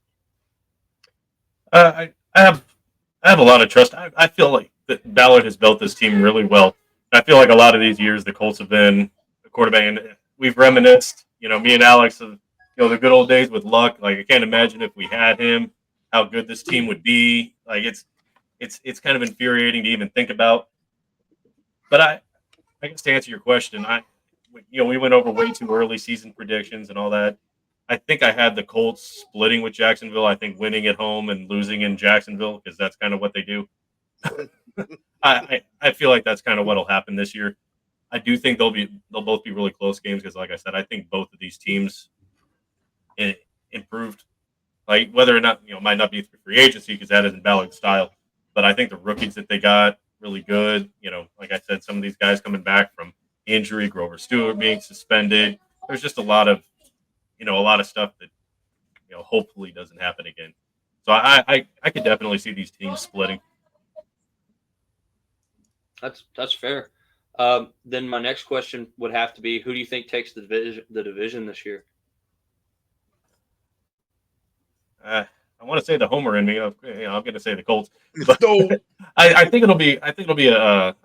I have a lot of trust. I feel like that Ballard has built this team really well. I feel like a lot of these years the Colts have been a quarterback, and we've reminisced. Me and Alex of the good old days with Luck. Like I can't imagine if we had him, how good this team would be. Like it's kind of infuriating to even think about. But I guess to answer your question, we went over way too early season predictions and all that. I think I had the Colts splitting with Jacksonville. I think winning at home and losing in Jacksonville because that's kind of what they do. I feel like that's kind of what'll happen this year. I do think they'll both be really close games because, like I said, I think both of these teams improved. Like whether or not might not be through free agency because that isn't Ballard's style, but I think the rookies that they got really good. Like I said, some of these guys coming back from injury, Grover Stewart being suspended. There's just a lot of stuff that hopefully doesn't happen again. So I could definitely see these teams splitting. That's fair. Then my next question would have to be, who do you think takes the division this year? I want to say the homer in me. I'm going to say the Colts. But I think it'll be a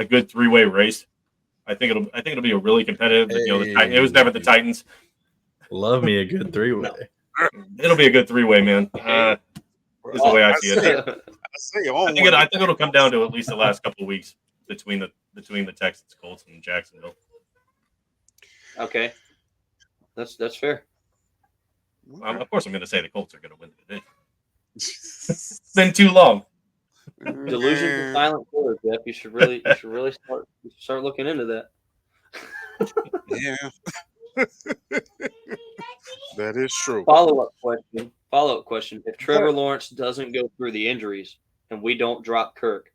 good three-way race. I think it'll be a really competitive. It was never the Titans. Love me a good three-way. It'll be a good three-way, man. Is the way I see it. I think it'll come down to at least the last couple of weeks between the Texans, Colts, and Jacksonville. Okay, that's fair. Of course, I'm going to say the Colts are going to win the division. It's been too long. Delusions of silent killer, Jeff. You should really start looking into that. Yeah. That is true. Follow-up question. If Trevor Lawrence doesn't go through the injuries and we don't drop Kirk,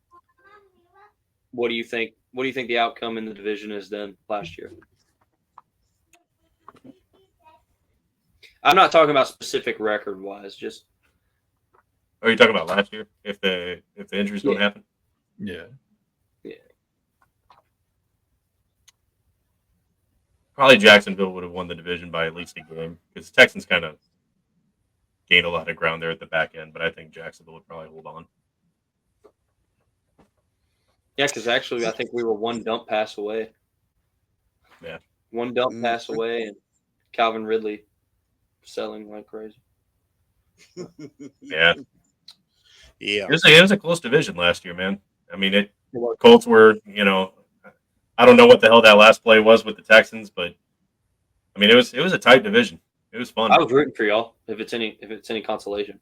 what do you think? What do you think the outcome in the division is then last year? I'm not talking about specific record-wise. Just. Are you talking about last year? If the injuries don't happen? Yeah. Probably Jacksonville would have won the division by at least a game because Texans kind of gained a lot of ground there at the back end, but I think Jacksonville would probably hold on. Yeah, because actually I think we were one dump pass away. Yeah. One dump pass away, and Calvin Ridley selling like crazy. Yeah. Yeah. It was a close division last year, man. I mean, Colts were, I don't know what the hell that last play was with the Texans, but I mean, it was a tight division. It was fun. I was rooting for y'all if it's any consolation.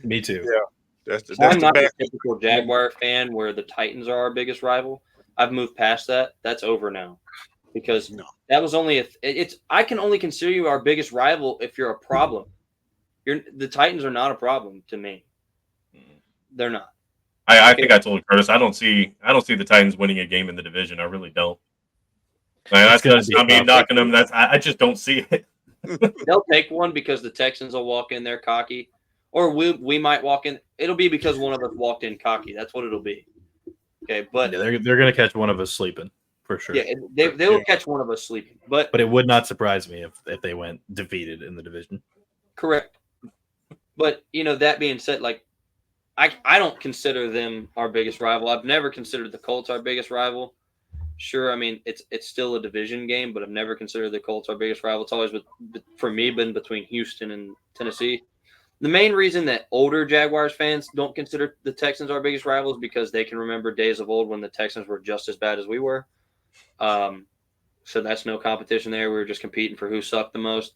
Me too. Yeah. That's I'm not a typical Jaguar fan where the Titans are our biggest rival. I've moved past that. That's over now because that was only I can only consider you our biggest rival if you're a problem. The Titans are not a problem to me. They're not. I think I told Curtis I don't see the Titans winning a game in the division. I really don't. I'm knocking them. I just don't see it. They'll take one because the Texans will walk in there cocky, or we might walk in. It'll be because one of us walked in cocky. That's what it'll be. Okay, but they're going to catch one of us sleeping for sure. Yeah, they will catch one of us sleeping. But it would not surprise me if they went defeated in the division. Correct. But that being said, like I don't consider them our biggest rival. I've never considered the Colts our biggest rival. Sure, I mean it's still a division game, but I've never considered the Colts our biggest rival. It's always for me been between Houston and Tennessee. The main reason that older Jaguars fans don't consider the Texans our biggest rivals is because they can remember days of old when the Texans were just as bad as we were. So that's no competition there. We were just competing for who sucked the most.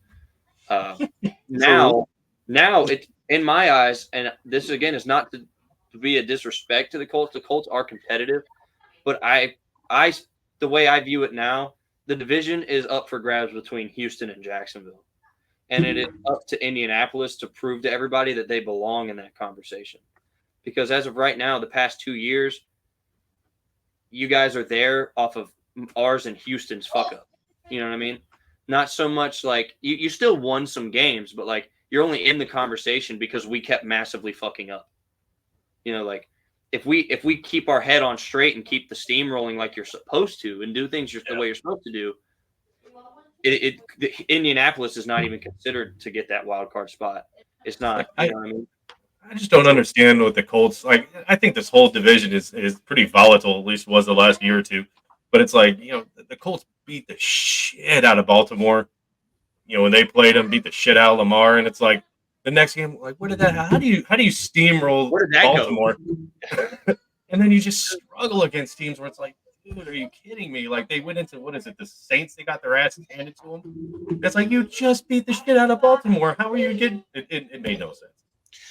Now it's in my eyes, and this again is not to be a disrespect to the Colts. The Colts are competitive, but I the way I view it now, the division is up for grabs between Houston and Jacksonville. And it is up to Indianapolis to prove to everybody that they belong in that conversation. Because as of right now, the past 2 years, you guys are there off of ours and Houston's fuck up. You know what I mean? Not so much like you still won some games, but like you're only in the conversation because we kept massively fucking up. You know, like if we keep our head on straight and keep the steam rolling like you're supposed to and do things the way you're supposed to do, Indianapolis is not even considered to get that wild card spot. It's not. You know what I mean? I just don't understand what the Colts like. I think this whole division is pretty volatile. At least was the last year or two. But it's like the Colts beat the shit out of Baltimore. When they played them, beat the shit out of Lamar, and it's like the next game, like what did that? How do you steamroll Baltimore? And then you just struggle against teams where it's like, dude, are you kidding me? Like they went into the Saints? They got their asses handed to them. It's like you just beat the shit out of Baltimore. How are you getting? It made no sense.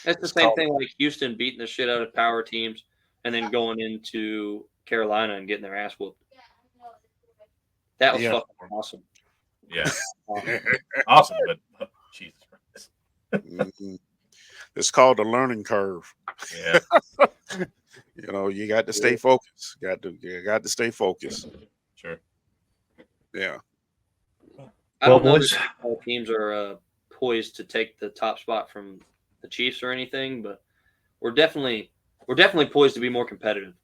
That's the same thing like Houston beating the shit out of power teams and then going into Carolina and getting their ass whooped. That was fucking awesome. Yeah, awesome, but Jesus Christ. Mm-hmm. It's called a learning curve. Yeah. You got to stay focused. You got to stay focused. Sure. Yeah. I don't know if all teams are poised to take the top spot from the Chiefs or anything, but we're definitely poised to be more competitive.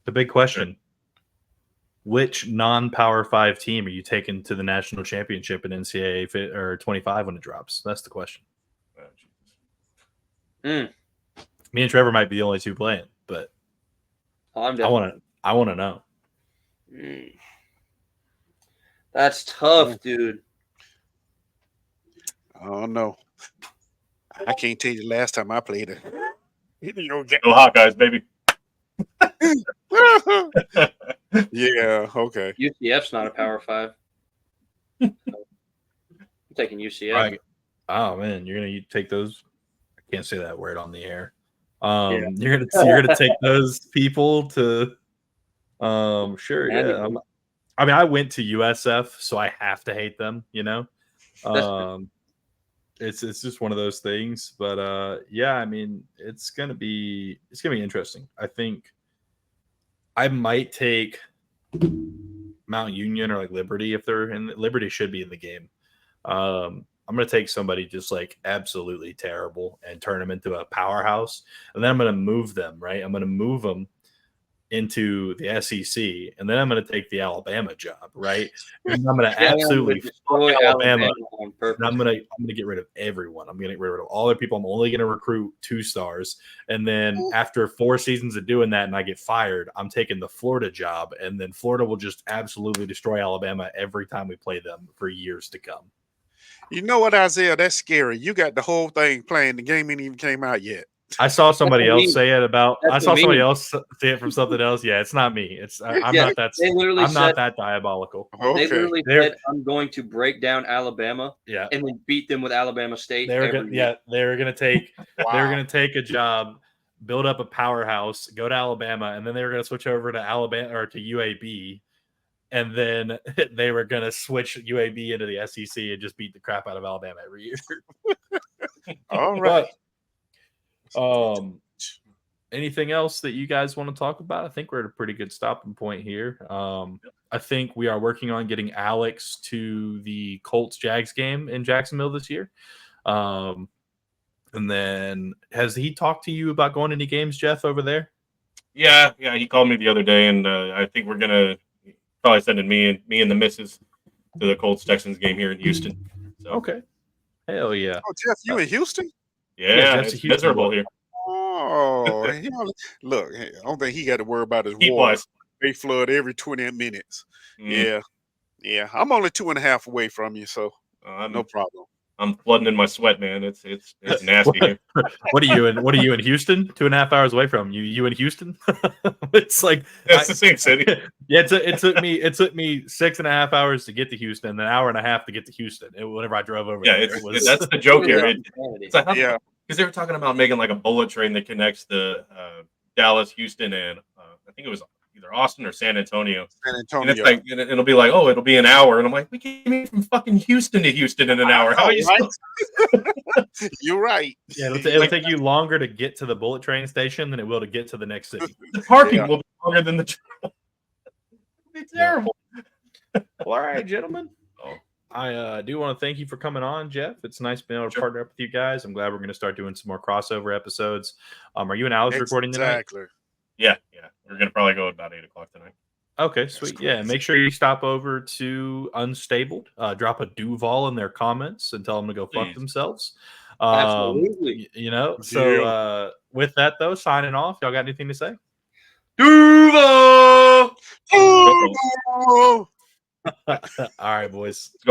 The big question: which non-Power 5 team are you taking to the national championship in NCAA or 25 when it drops? That's the question. Me and Trevor might be the only two playing, but I want to know. That's tough, dude. I don't know. I can't tell you the last time I played it. Go Hawkeyes, baby. Yeah, okay. UCF's not a Power 5. I'm taking UCF. Right. Oh man, you're gonna take those. I can't say that word on the air. You're gonna take those people to. Sure, yeah. I mean, I went to USF, so I have to hate them. It's just one of those things. But yeah, I mean, it's gonna be interesting. I think I might take Mount Union or like Liberty if they're in. Liberty should be in the game. I'm going to take somebody just like absolutely terrible and turn them into a powerhouse. And then I'm going to move them, right? I'm going to move them into the SEC. And then I'm going to take the Alabama job, right? And I'm going to absolutely destroy Alabama. And I'm going to get rid of everyone. I'm going to get rid of all the people. I'm only going to recruit 2 stars. And then after 4 seasons of doing that and I get fired, I'm taking the Florida job. And then Florida will just absolutely destroy Alabama every time we play them for years to come. You know what, Isaiah? That's scary. You got the whole thing playing. The game ain't even came out yet. I saw somebody else say it about. I saw somebody else say it from something else. Yeah, it's not me. I'm not that. I'm not that diabolical. Okay. They literally said, "I'm going to break down Alabama, yeah, and then beat them with Alabama State." They're gonna take. They're gonna take a job, build up a powerhouse, go to Alabama, and then they were gonna switch over to Alabama or to UAB. And then they were going to switch UAB into the SEC and just beat the crap out of Alabama every year. All right. But, anything else that you guys want to talk about? I think we're at a pretty good stopping point here. I think we are working on getting Alex to the Colts Jags game in Jacksonville this year. And then has he talked to you about going to any games, Jeff, over there? Yeah. He called me the other day, and I think we're gonna probably sending me and the missus to the Colts Texans game here in Houston. So. Okay. Hell yeah. Oh, Jeff, you in Houston? Yeah, it's miserable here. Oh, look, I don't think he got to worry about his Heat water. wise. They flood every 20 minutes. Yeah. I'm only 2.5 away from you, so no problem. I'm flooding in my sweat, man. It's nasty here. What are you in Houston? 2.5 hours away from you. You in Houston? It's like it's the same city. Yeah, it took me 6.5 hours to get to Houston, and an hour and a half to get to Houston. Whenever I drove over, yeah, that's the joke here. It's like, because they were talking about making like a bullet train that connects the Dallas, Houston, and I think it was either Austin or San Antonio. San And Antonio. it's like it'll be like, oh, it'll be an hour, and I'm like, we came from fucking Houston to Houston in an hour. How are you? Right? You're right. Yeah, it'll take you longer to get to the bullet train station than it will to get to the next city. The parking Yeah. will be longer than the travel. It'll be terrible. Well, all right, gentlemen. Oh. I do want to thank you for coming on, Jeff. It's nice being able to partner up with you guys. I'm glad we're going to start doing some more crossover episodes. Are you and Alex recording tonight? Exactly. Yeah. We're gonna probably go at about 8:00 tonight. Okay, sweet. Yeah, make sure you stop over to Unstabled. Drop a Duval in their comments and tell them to go fuck Please. themselves. Absolutely. So with that though, signing off. Y'all got anything to say? Duval! Oh! All right, boys.